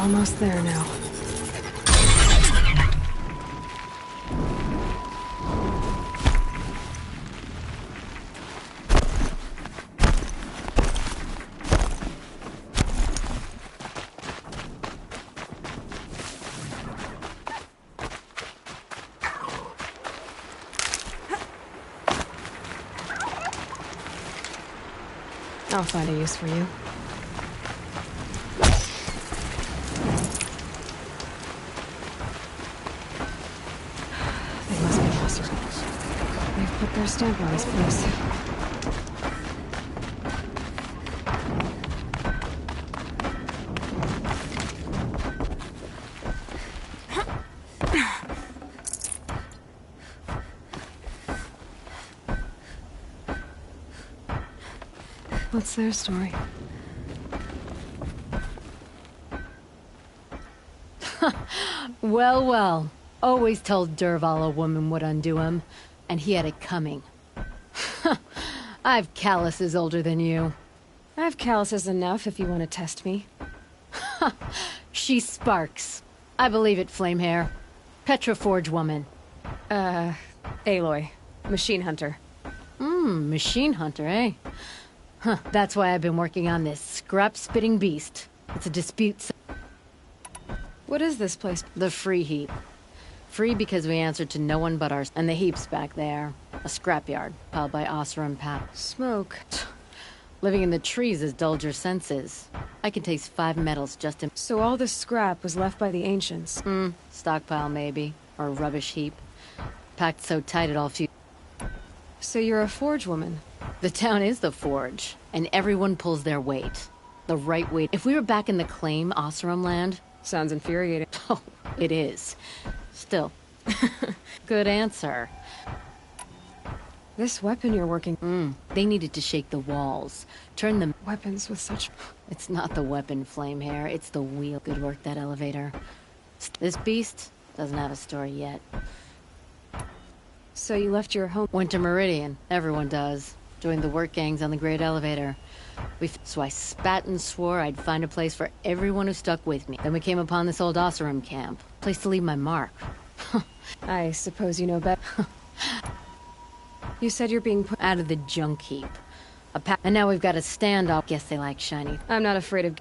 Almost there now. I'll find a use for you. They must be lost. They've put their stamp on this place. What's their story? Well, well. Always told Derval a woman would undo him, and he had it coming. I've calluses older than you. I've calluses enough if you want to test me. She sparks. I believe it, Flamehair. Petroforge woman. Aloy. Machine hunter. Machine hunter, eh? Huh, that's why I've been working on this scrap-spitting beast. It's a dispute. What is this place? The Free Heap. Free because we answered to no one but our... And the heap's back there. A scrapyard, piled by Osser and Pap. Smoke. Living in the trees has dulled your senses. I can taste 5 metals just in... So all this scrap was left by the ancients? Stockpile maybe. Or a rubbish heap. Packed so tight it all few... So you're a forge woman? The town is the forge, and everyone pulls their weight. The right weight. If we were back in the claim Osseram land... Sounds infuriating. Oh, it is. Still. Good answer. This weapon you're working... They needed to shake the walls. Turn them... Weapons with such... It's not the weapon, Flamehair. It's the wheel. Good work, that elevator. This beast doesn't have a story yet. So you left your home... Went to Meridian. Everyone does. Joined the work gangs on the Great Elevator. So I spat and swore I'd find a place for everyone who stuck with me. Then we came upon this old Osseram camp. Place to leave my mark. I suppose you know better. You said you're being put... Out of the junk heap. And now we've got a standoff. Guess they like shiny. I'm not afraid of...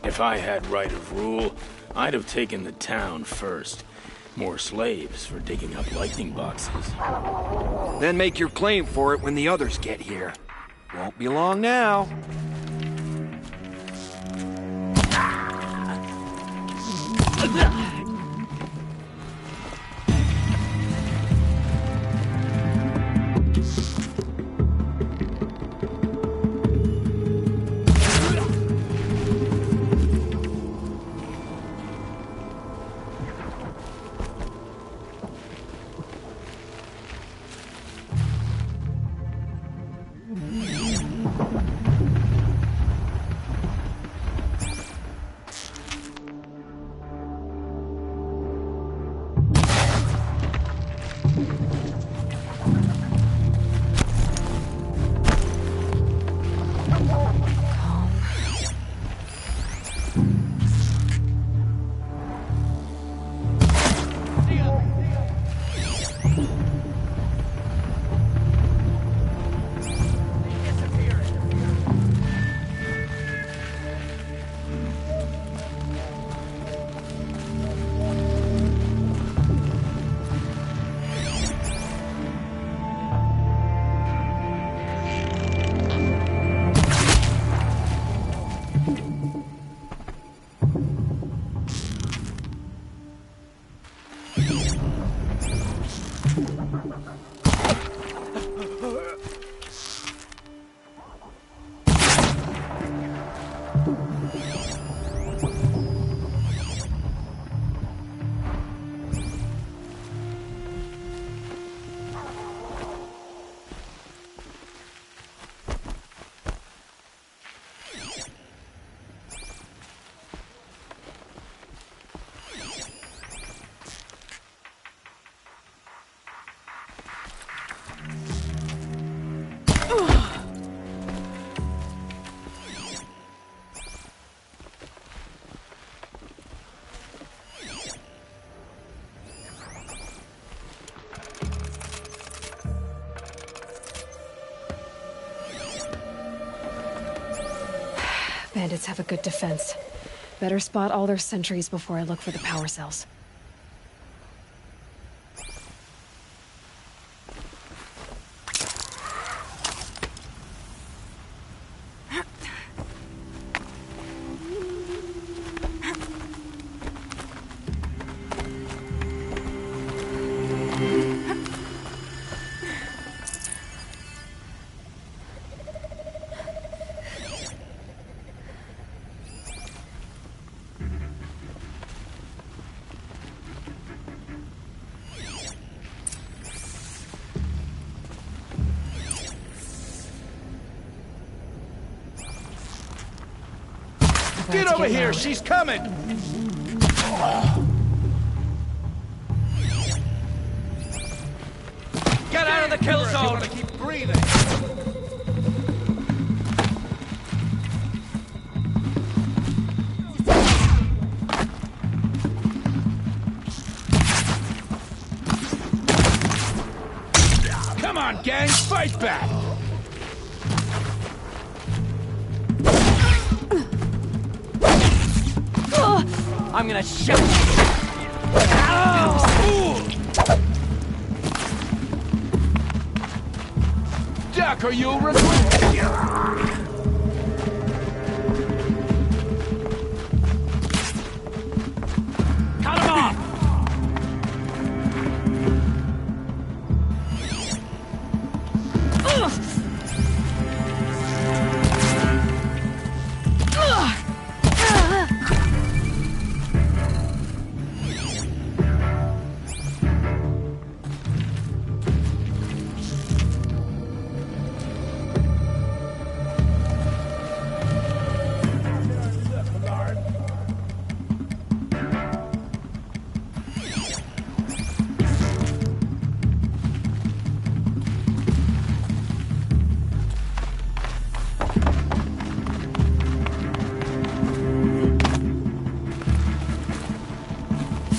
If I had right of rule, I'd have taken the town first. More slaves for digging up lightning boxes. Then make your claim for it when the others get here. Won't be long now. bandits have a good defense. Better spot all their sentries before I look for the power cells. Get over here! She's coming! Get out of the kill zone! Keep breathing! Come on, gang! Fight back! I'm gonna shoot you! Duck, or you'll regret it! Cut him off!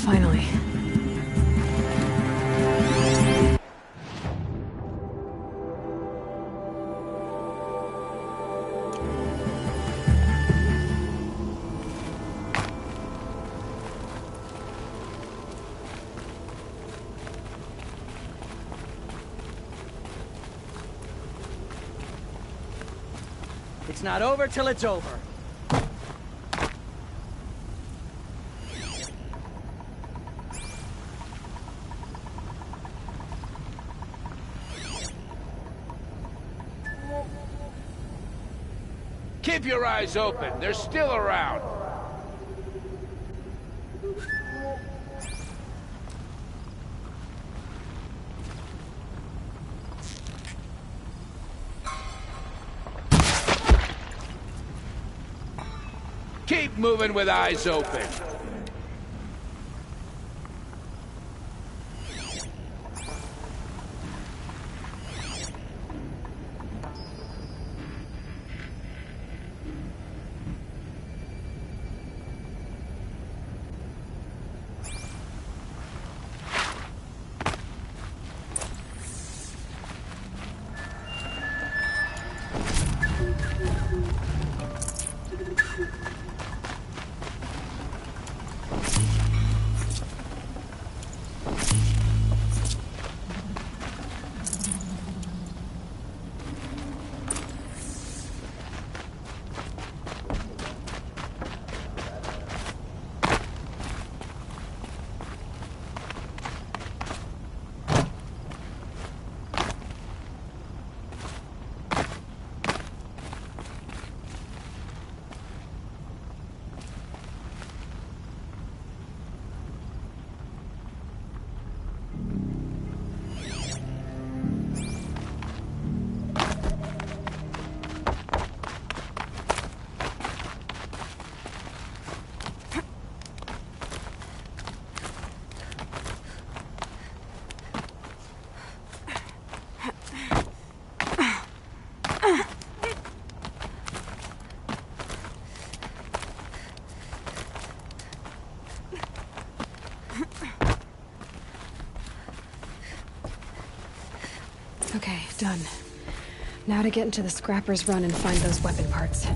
Finally. It's not over till it's over. Keep your eyes open. They're still around. Keep moving with eyes open. Okay, done. Now to get into the Scrapper's Run and find those weapon parts.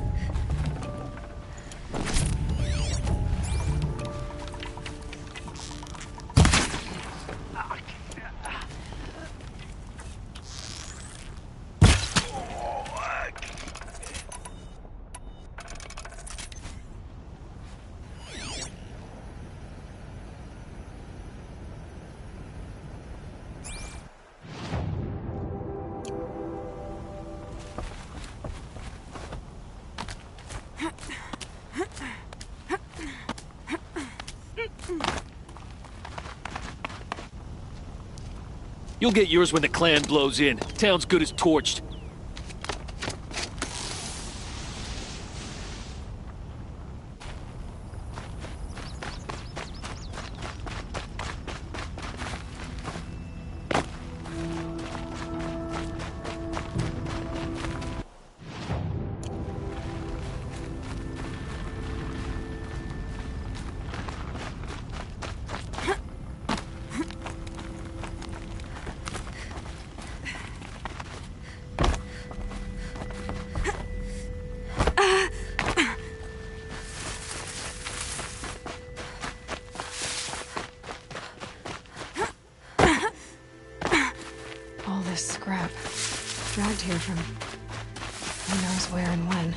You'll get yours when the clan blows in. Town's good as torched. All this scrap. Dragged here from who knows where and when.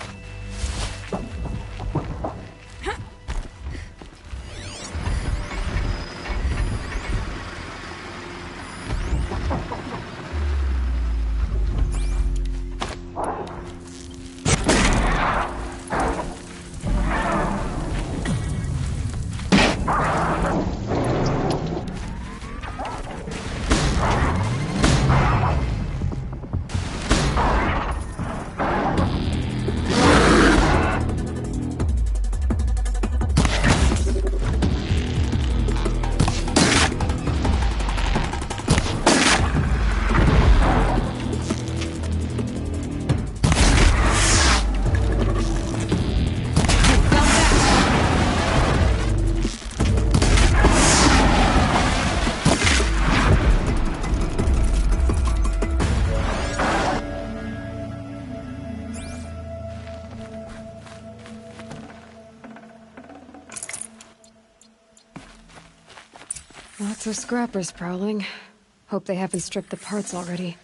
Lots of scrappers prowling. Hope they haven't stripped the parts already.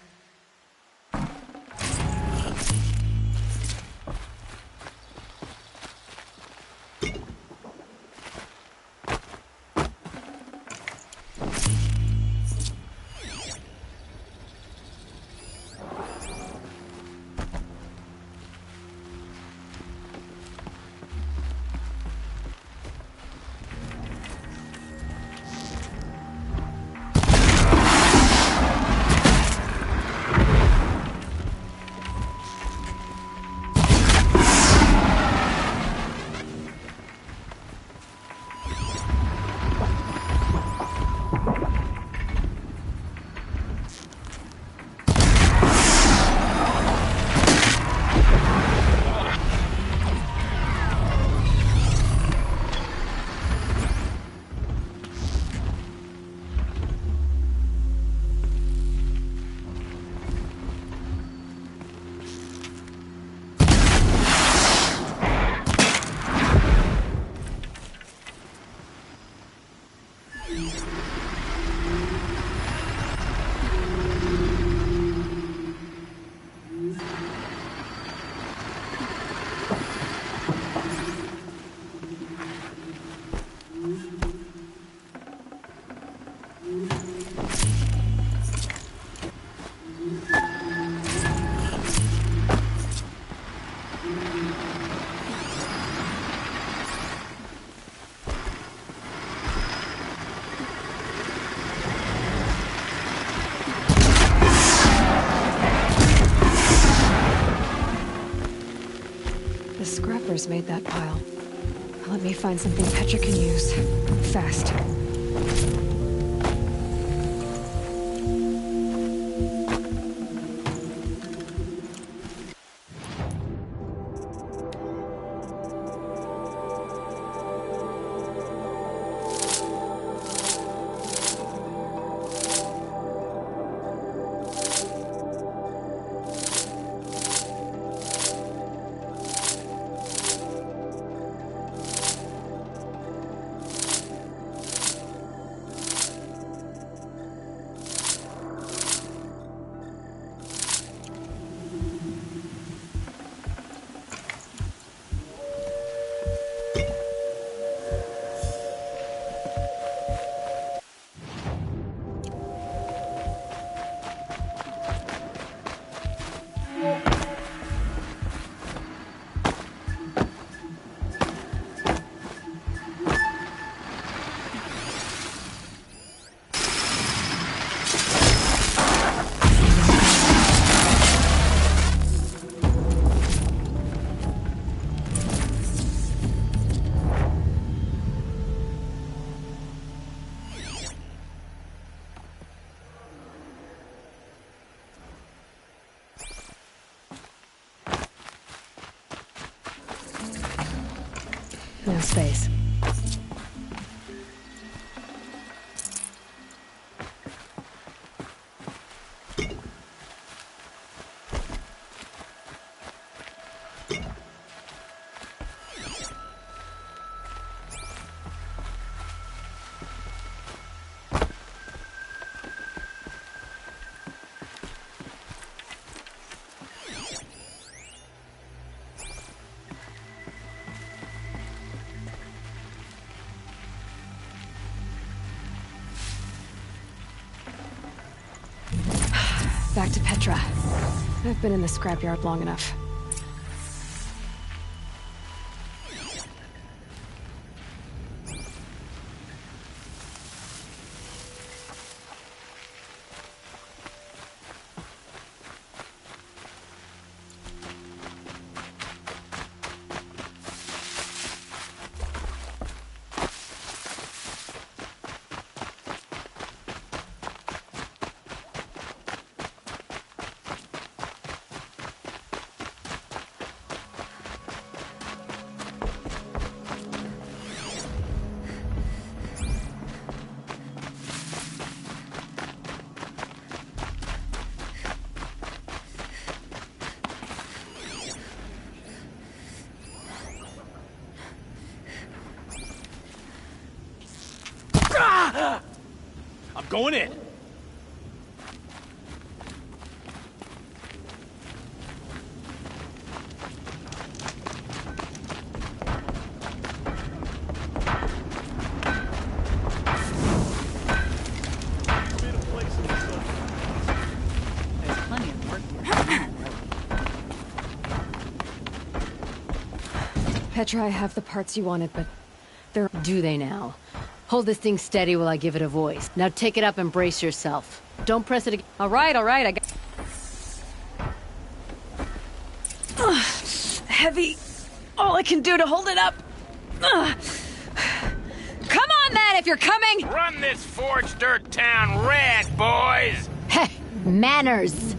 The scrappers made that pile. Let me find something Petra can use. Fast. no space. Back to Petra. I've been in the scrapyard long enough. I'm going in. Petra, I have the parts you wanted, but they're... Do they now? Hold this thing steady while I give it a voice. Now take it up and brace yourself. Don't press it again. All right, I got... Heavy. All I can do to hold it up. Come on, then, if you're coming! Run this forged dirt town red, boys! Heh, manners!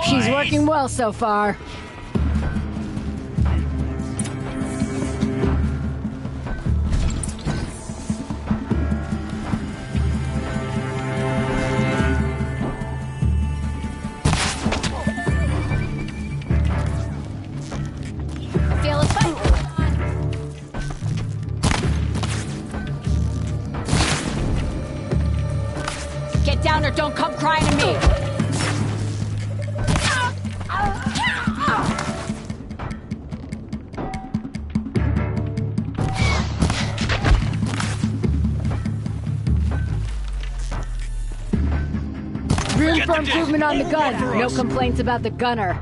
She's working well so far. Feel a fight. Get down or don't come crying to me. Room for improvement on the gun. No complaints about the gunner.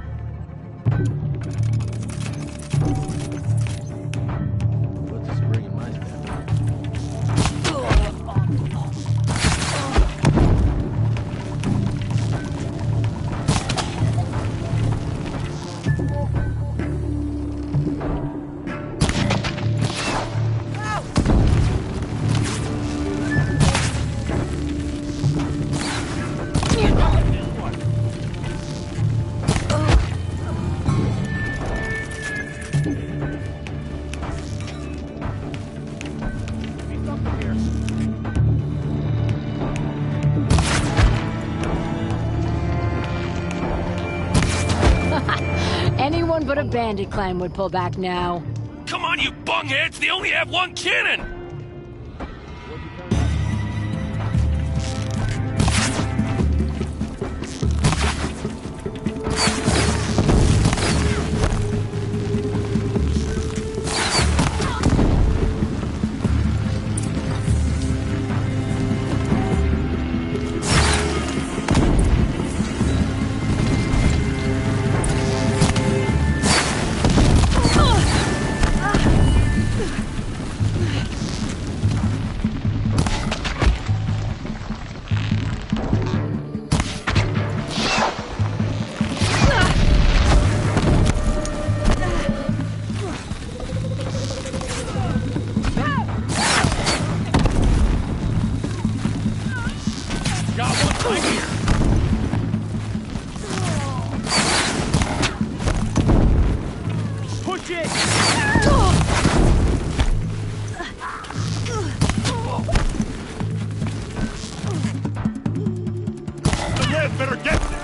Anyone but a bandit clan would pull back now. Come on, you bungheads! They only have one cannon! shit! The red better get there!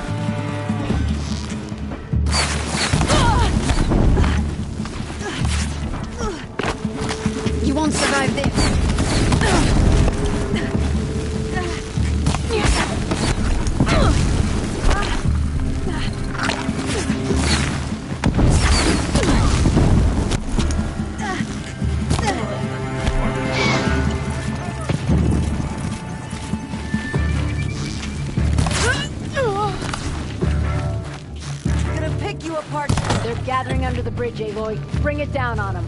You won't survive this. They're gathering under the bridge, Aloy. Bring it down on them.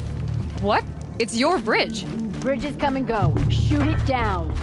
What? It's your bridge. Bridges come and go. Shoot it down.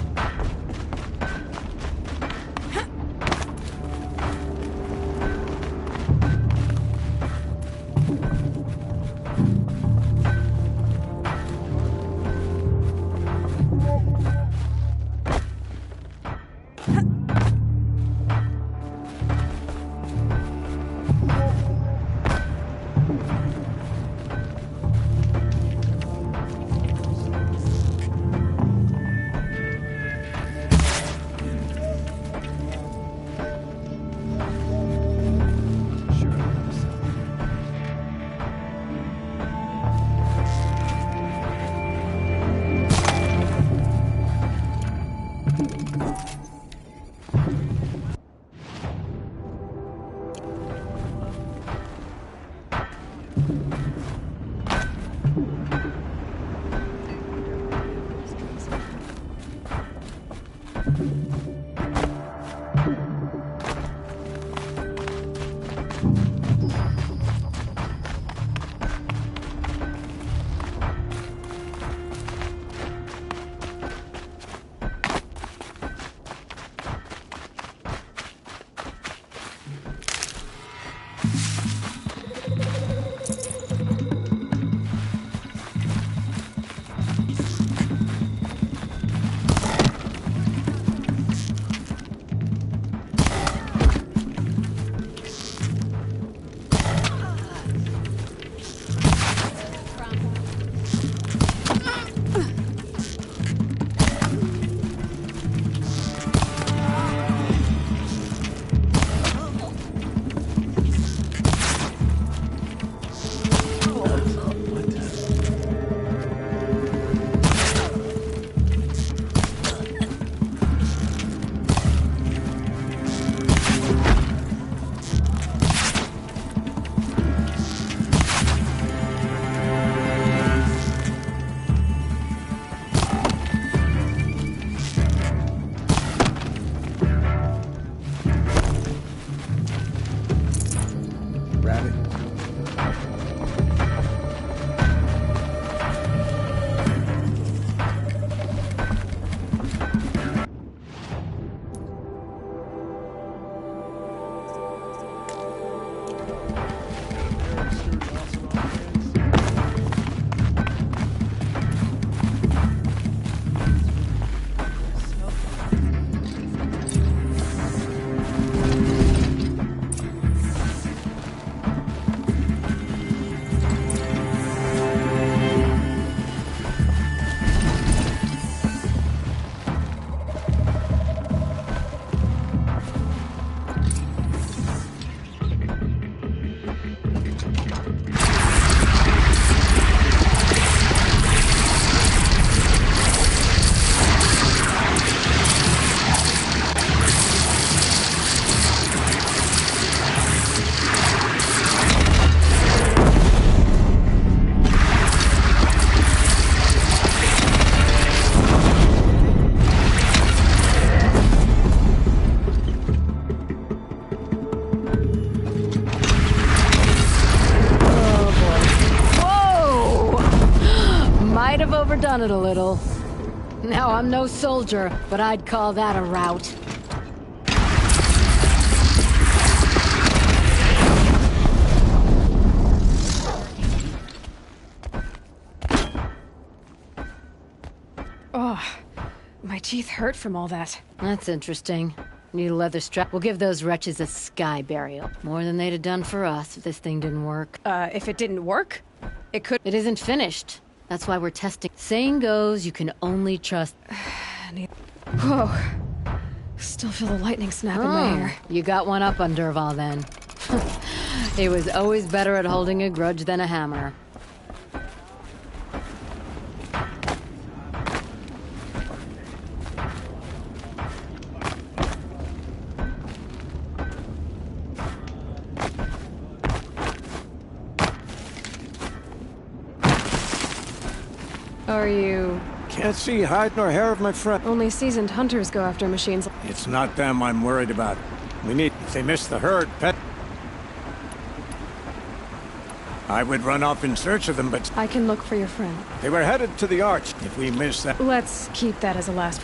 Overdone it a little. Now, I'm no soldier, but I'd call that a rout. Oh, my teeth hurt from all that. That's interesting. Need a leather strap. We'll give those wretches a sky burial. More than they'd have done for us if this thing didn't work. If it didn't work? It could. It isn't finished. That's why we're testing. Saying goes, you can only trust. Whoa. Still feel the lightning snap in my hair. You got one up on Durval then. He was always better at holding a grudge than a hammer. Are you... Can't see hide nor hair of my friend. Only seasoned hunters go after machines. It's not them I'm worried about. We need... If they miss the herd, pet... I would run off in search of them, but... I can look for your friend. They were headed to the arch. If we miss that... Let's keep that as a last...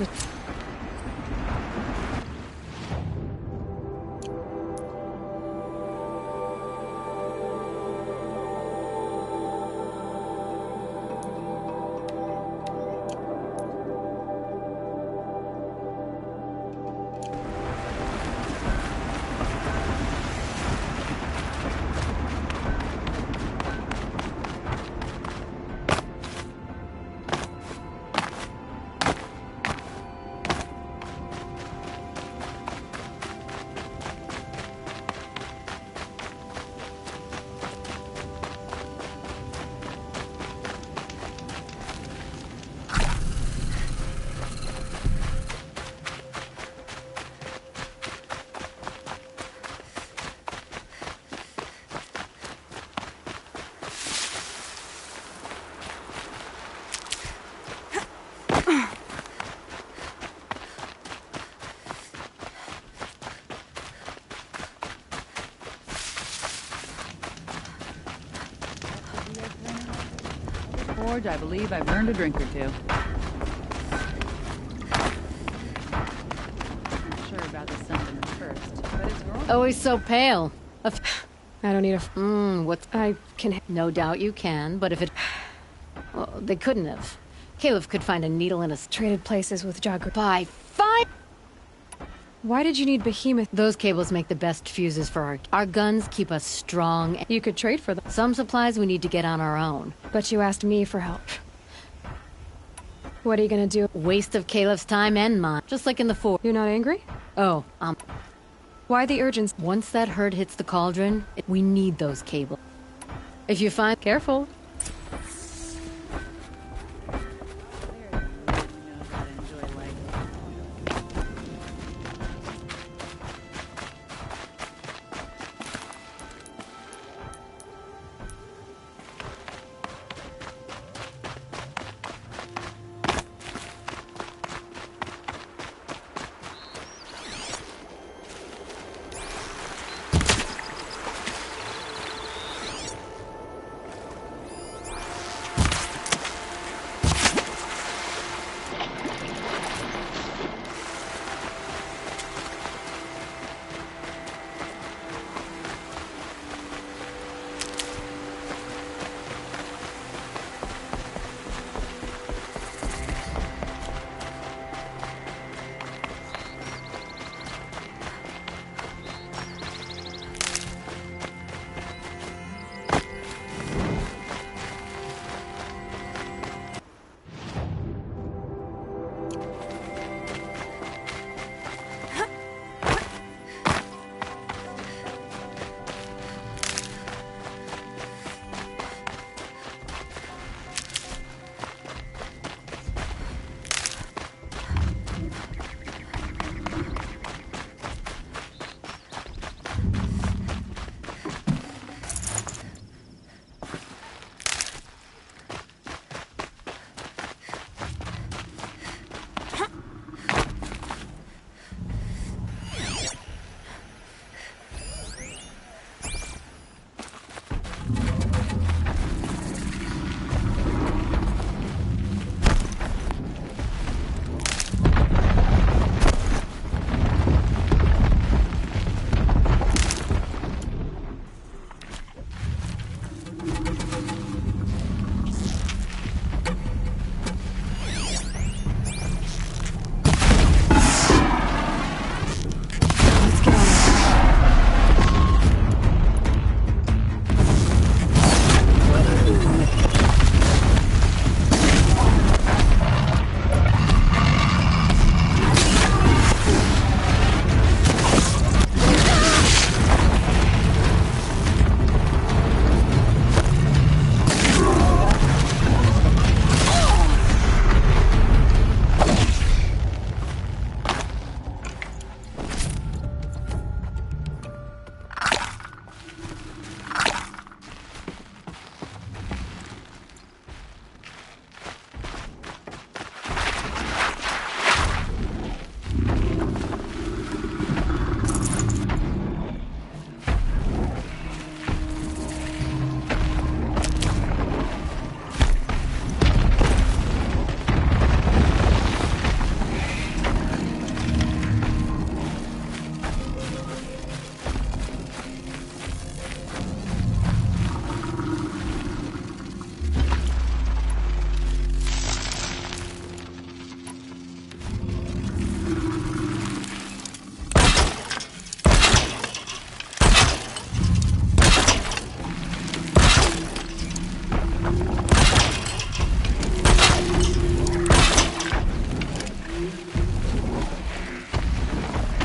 Forge, I believe I've earned a drink or two. Not sure about the sentiment first, but it's growing. Always so pale. I don't need a... what? I can... No doubt you can, but if it... Well, they couldn't have. Caleb could find a needle in a... Traded places with Jagger. By 5... Why did you need behemoth? Those cables make the best fuses for our guns keep us strong. You could trade for them. Some supplies we need to get on our own. But you asked me for help. What are you gonna do? Waste of Caleb's time and mine. Just like in the fort. You're not angry? Oh, Why the urgency? Once that herd hits the cauldron, we need those cables. If you find... Careful.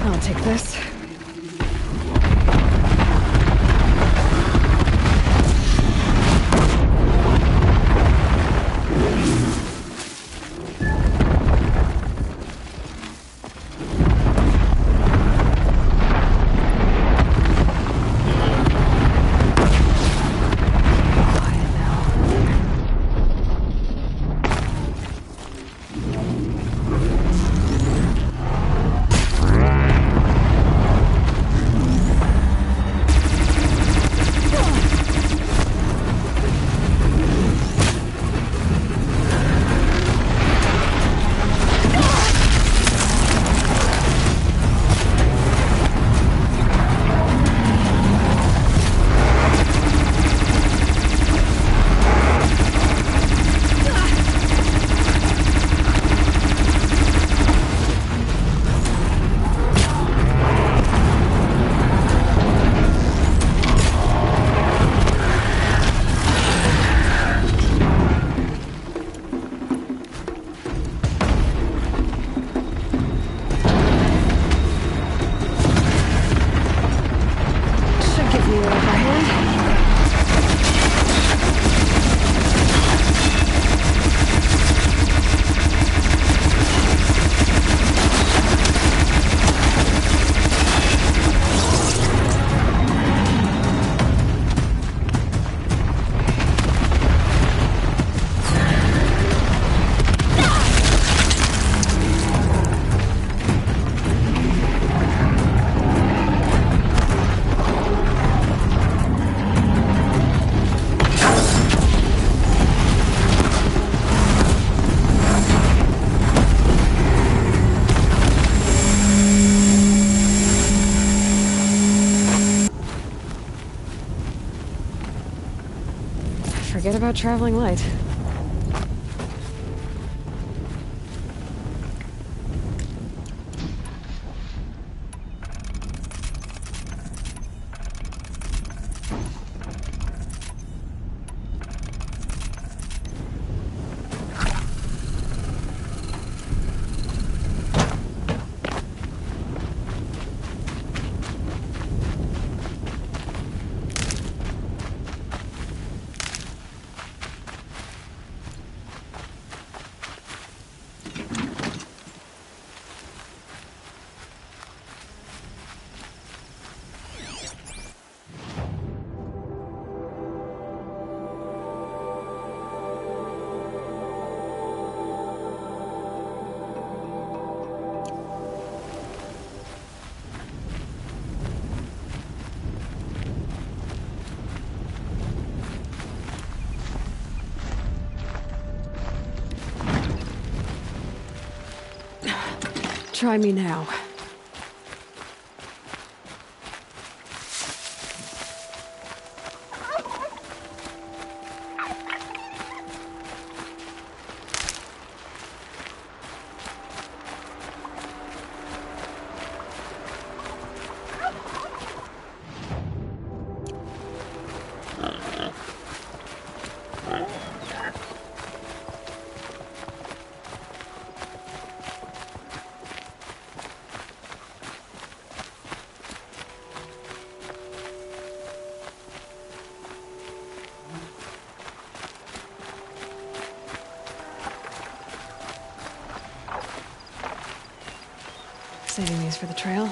I'll take this. Forget about traveling light. Try me now. Saving these for the trail.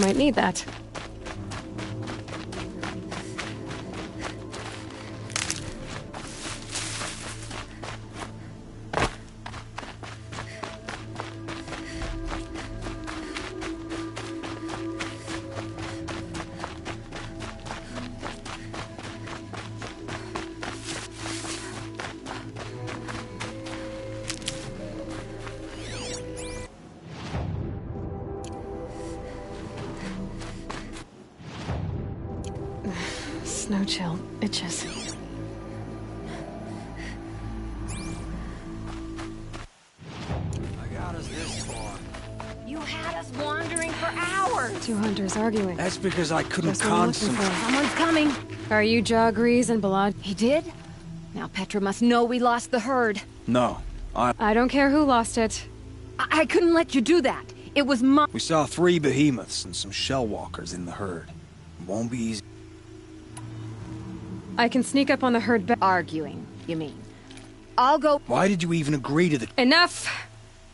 might need that. Snow chill itches. I got us this far. You had us wandering for hours. Two hunters arguing. That's because I couldn't Just what I'm looking concentrate. for. Someone's coming. Are you Jaw Grease and Balad? He did? Now Petra must know we lost the herd. No, I don't care who lost it. I couldn't let you do that. It was my— we saw 3 behemoths and some shell walkers in the herd. It won't be easy. I can sneak up on the herd Arguing, you mean? I'll go— Why did you even agree to the— Enough!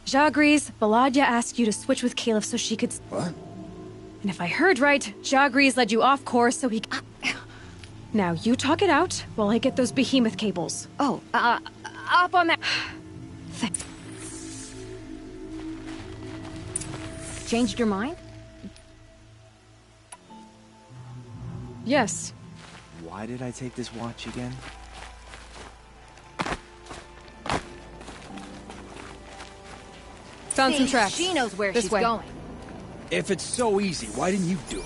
Jaw Grease, Baladya asked you to switch with Caliph so she could— What? And if I heard right, Jaw Grease led you off course so he— Now you talk it out while I get those behemoth cables. Oh, up on that— Changed your mind? Yes. Why did I take this watch again? Found some tracks. She knows where This she's way. going. If it's so easy, why didn't you do it?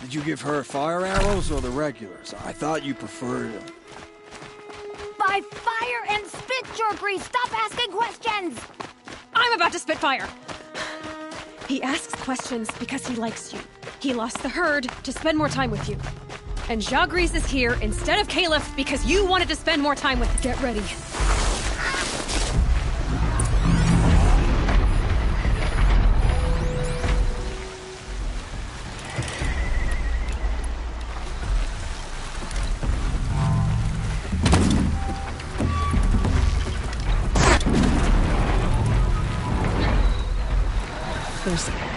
Did you give her fire arrows or the regulars? I thought you preferred them. By fire and spit, Jerkery! Stop asking questions! I'm about to spit fire! He asks questions because he likes you. He lost the herd to spend more time with you. And Jagris is here instead of Caliph because you wanted to spend more time with him. Get ready. There's...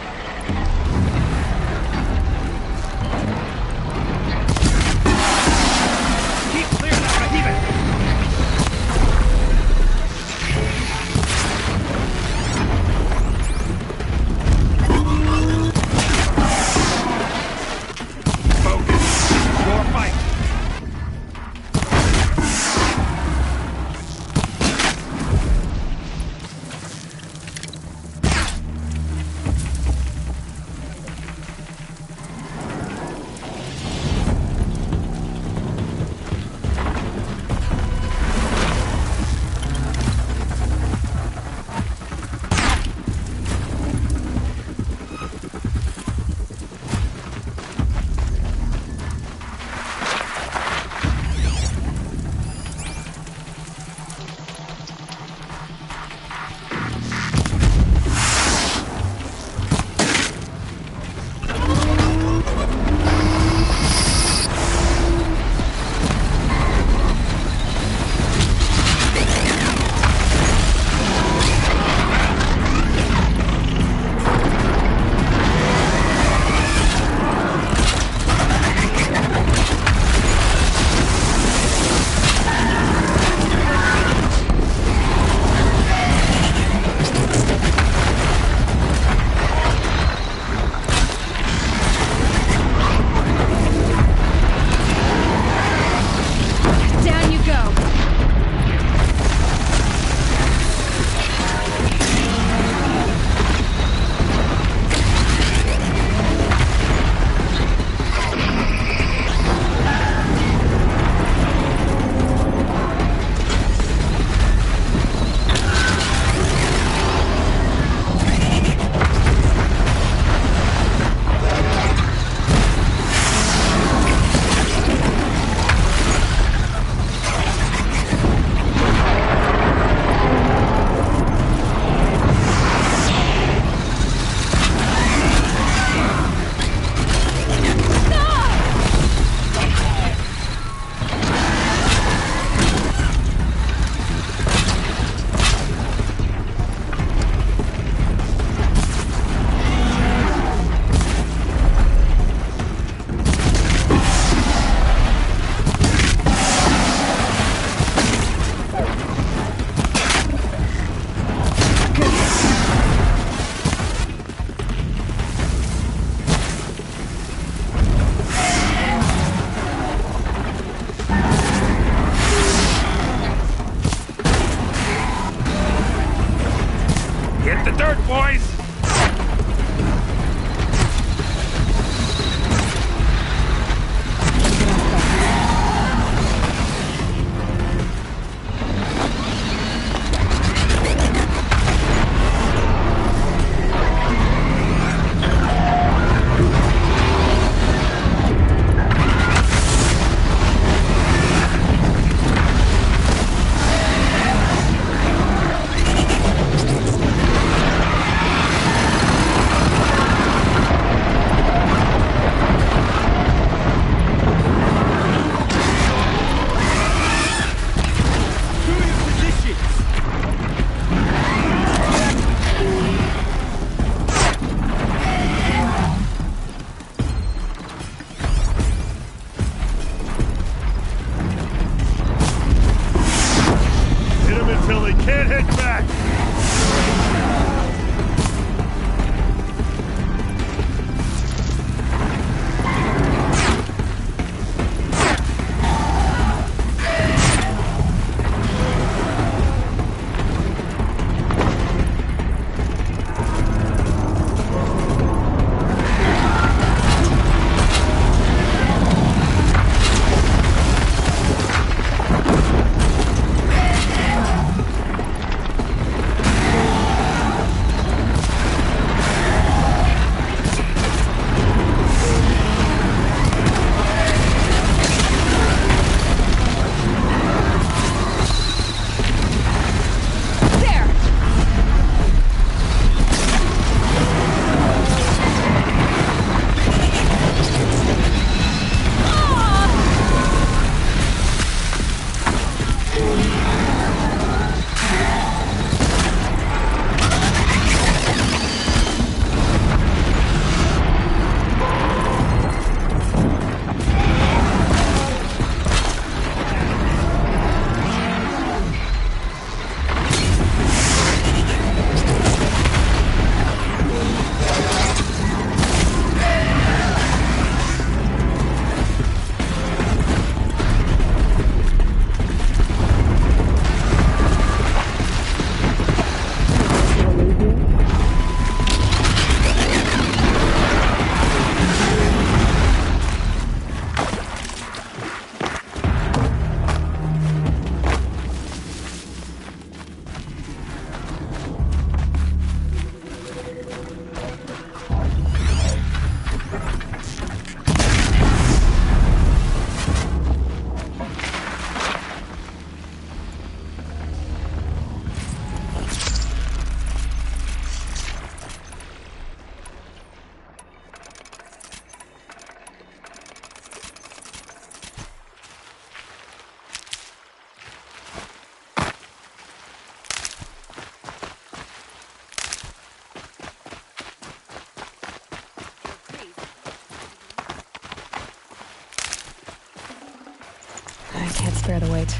Let's bear the weight.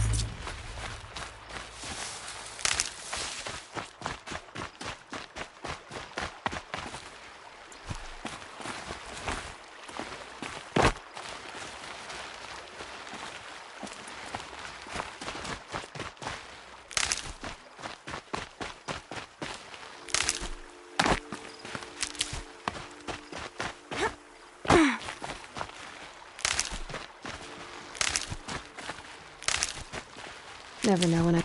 Never know when I...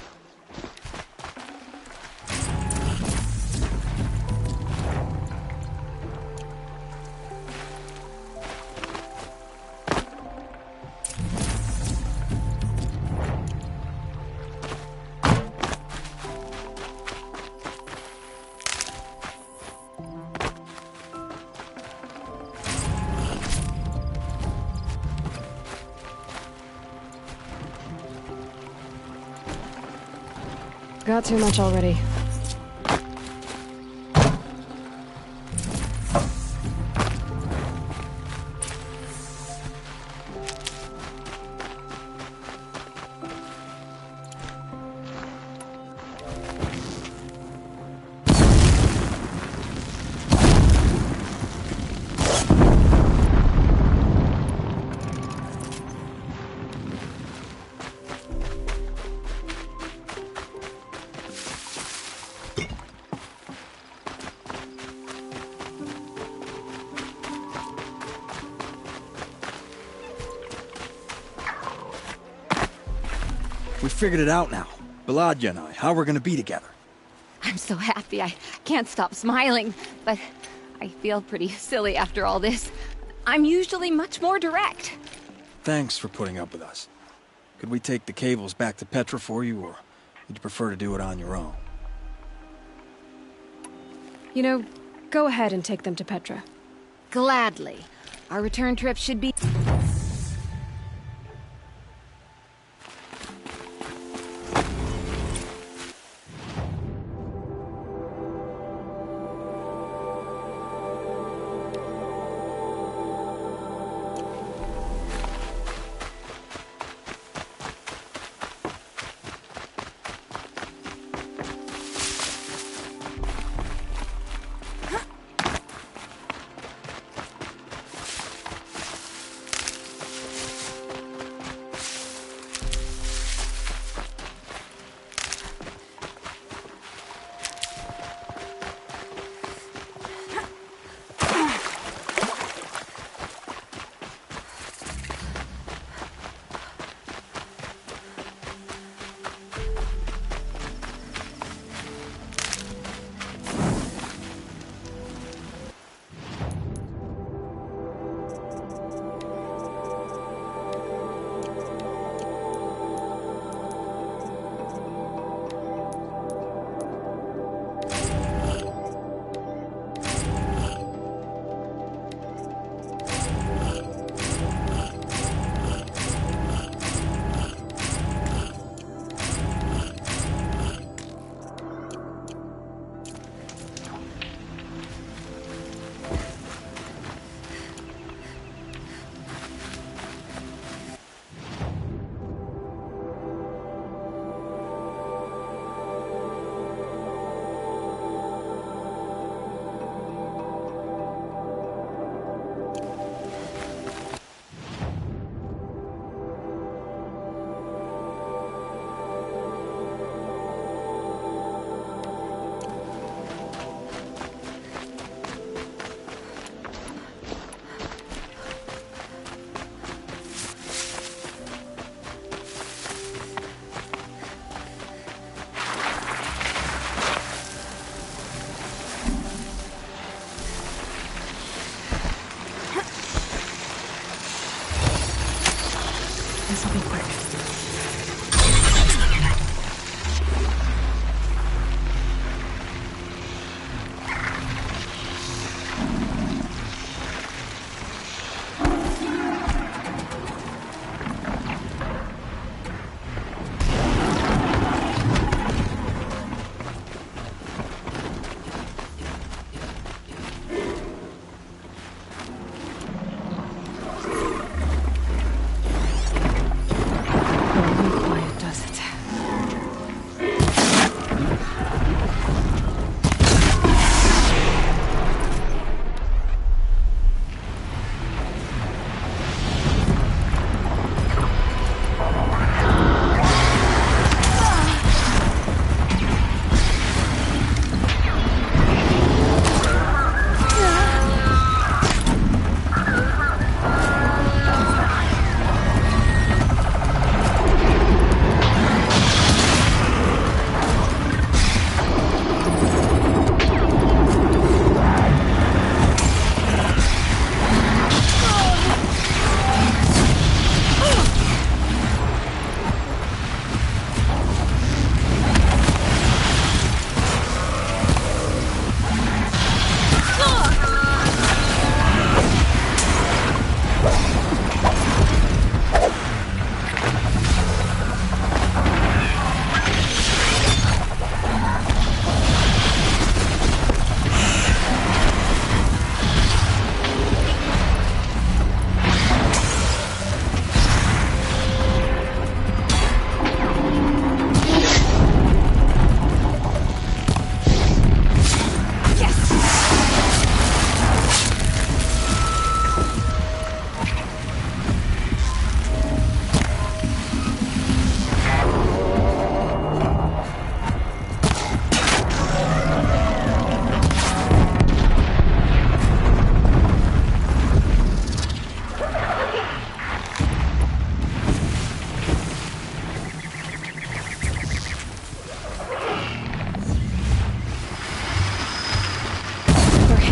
Got too much already. We figured it out now. Baladia and I, how we're gonna be together. I'm so happy. I can't stop smiling, but I feel pretty silly after all this. I'm usually much more direct. Thanks for putting up with us. Could we take the cables back to Petra for you, or would you prefer to do it on your own? You know, go ahead and take them to Petra. Gladly. Our return trip should be...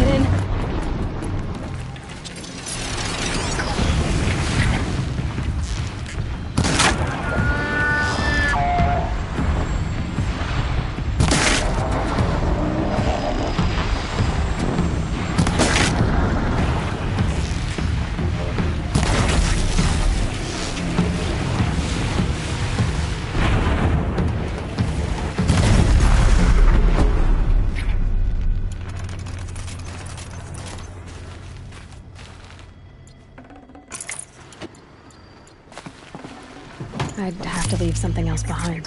get in? I'd have to leave something else behind.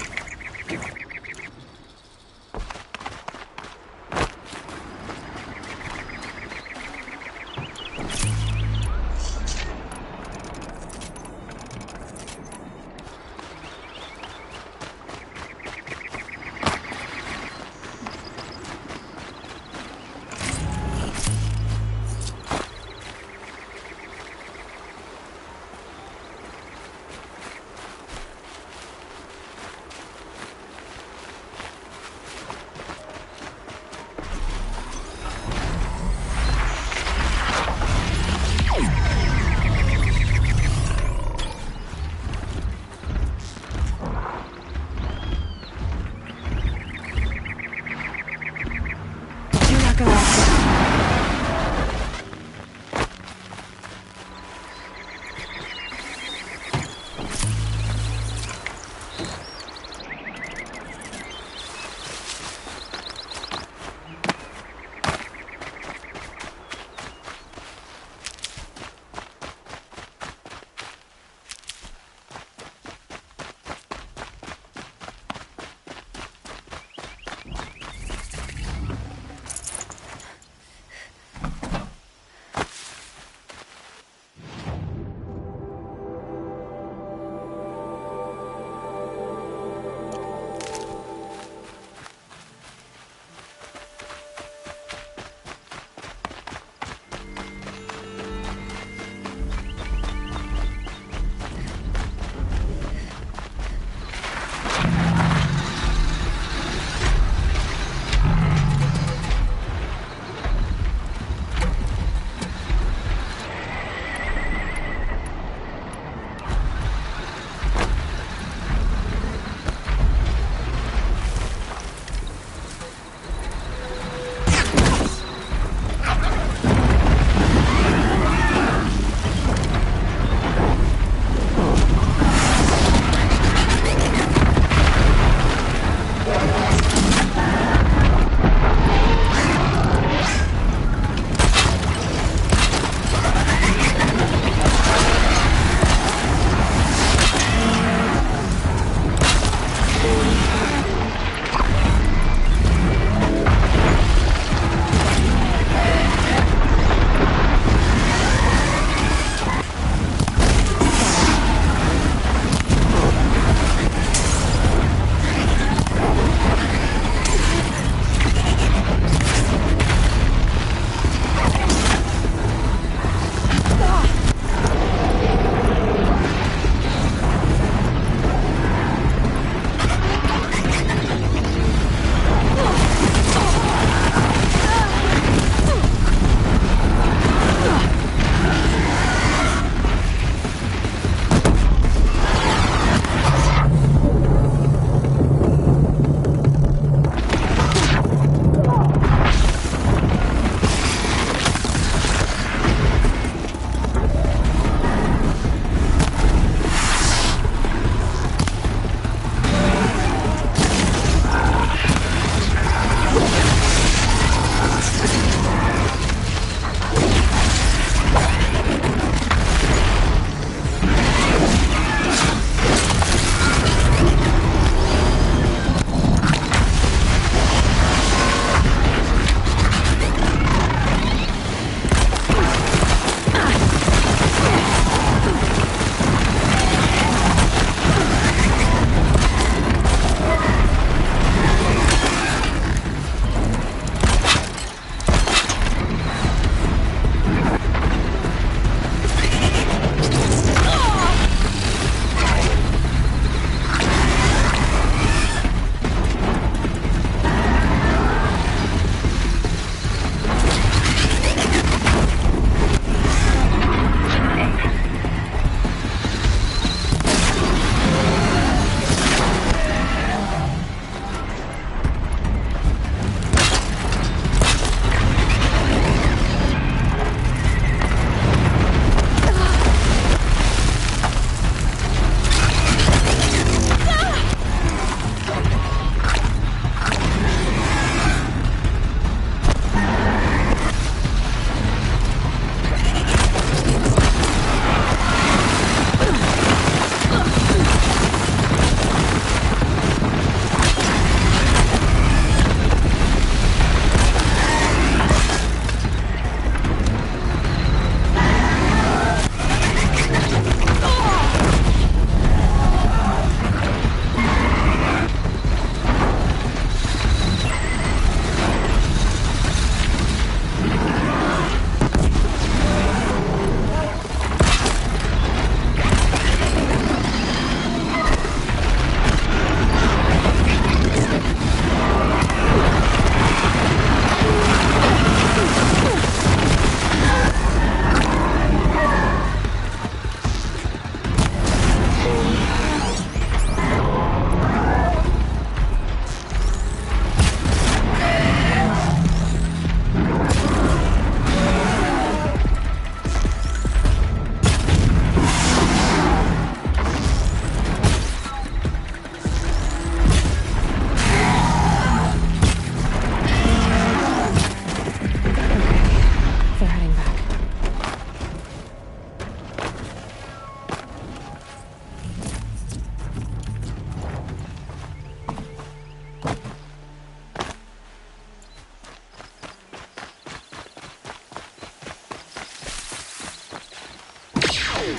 Not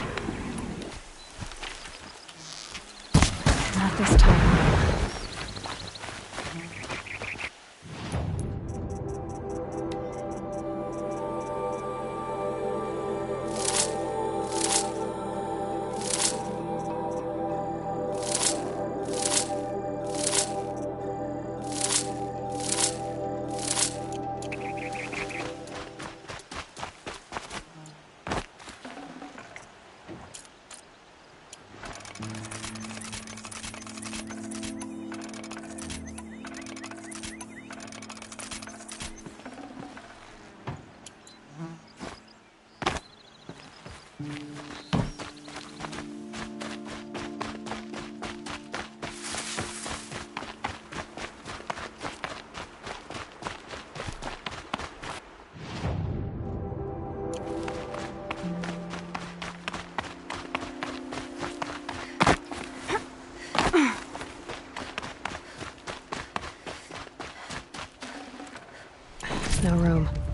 this time. No room.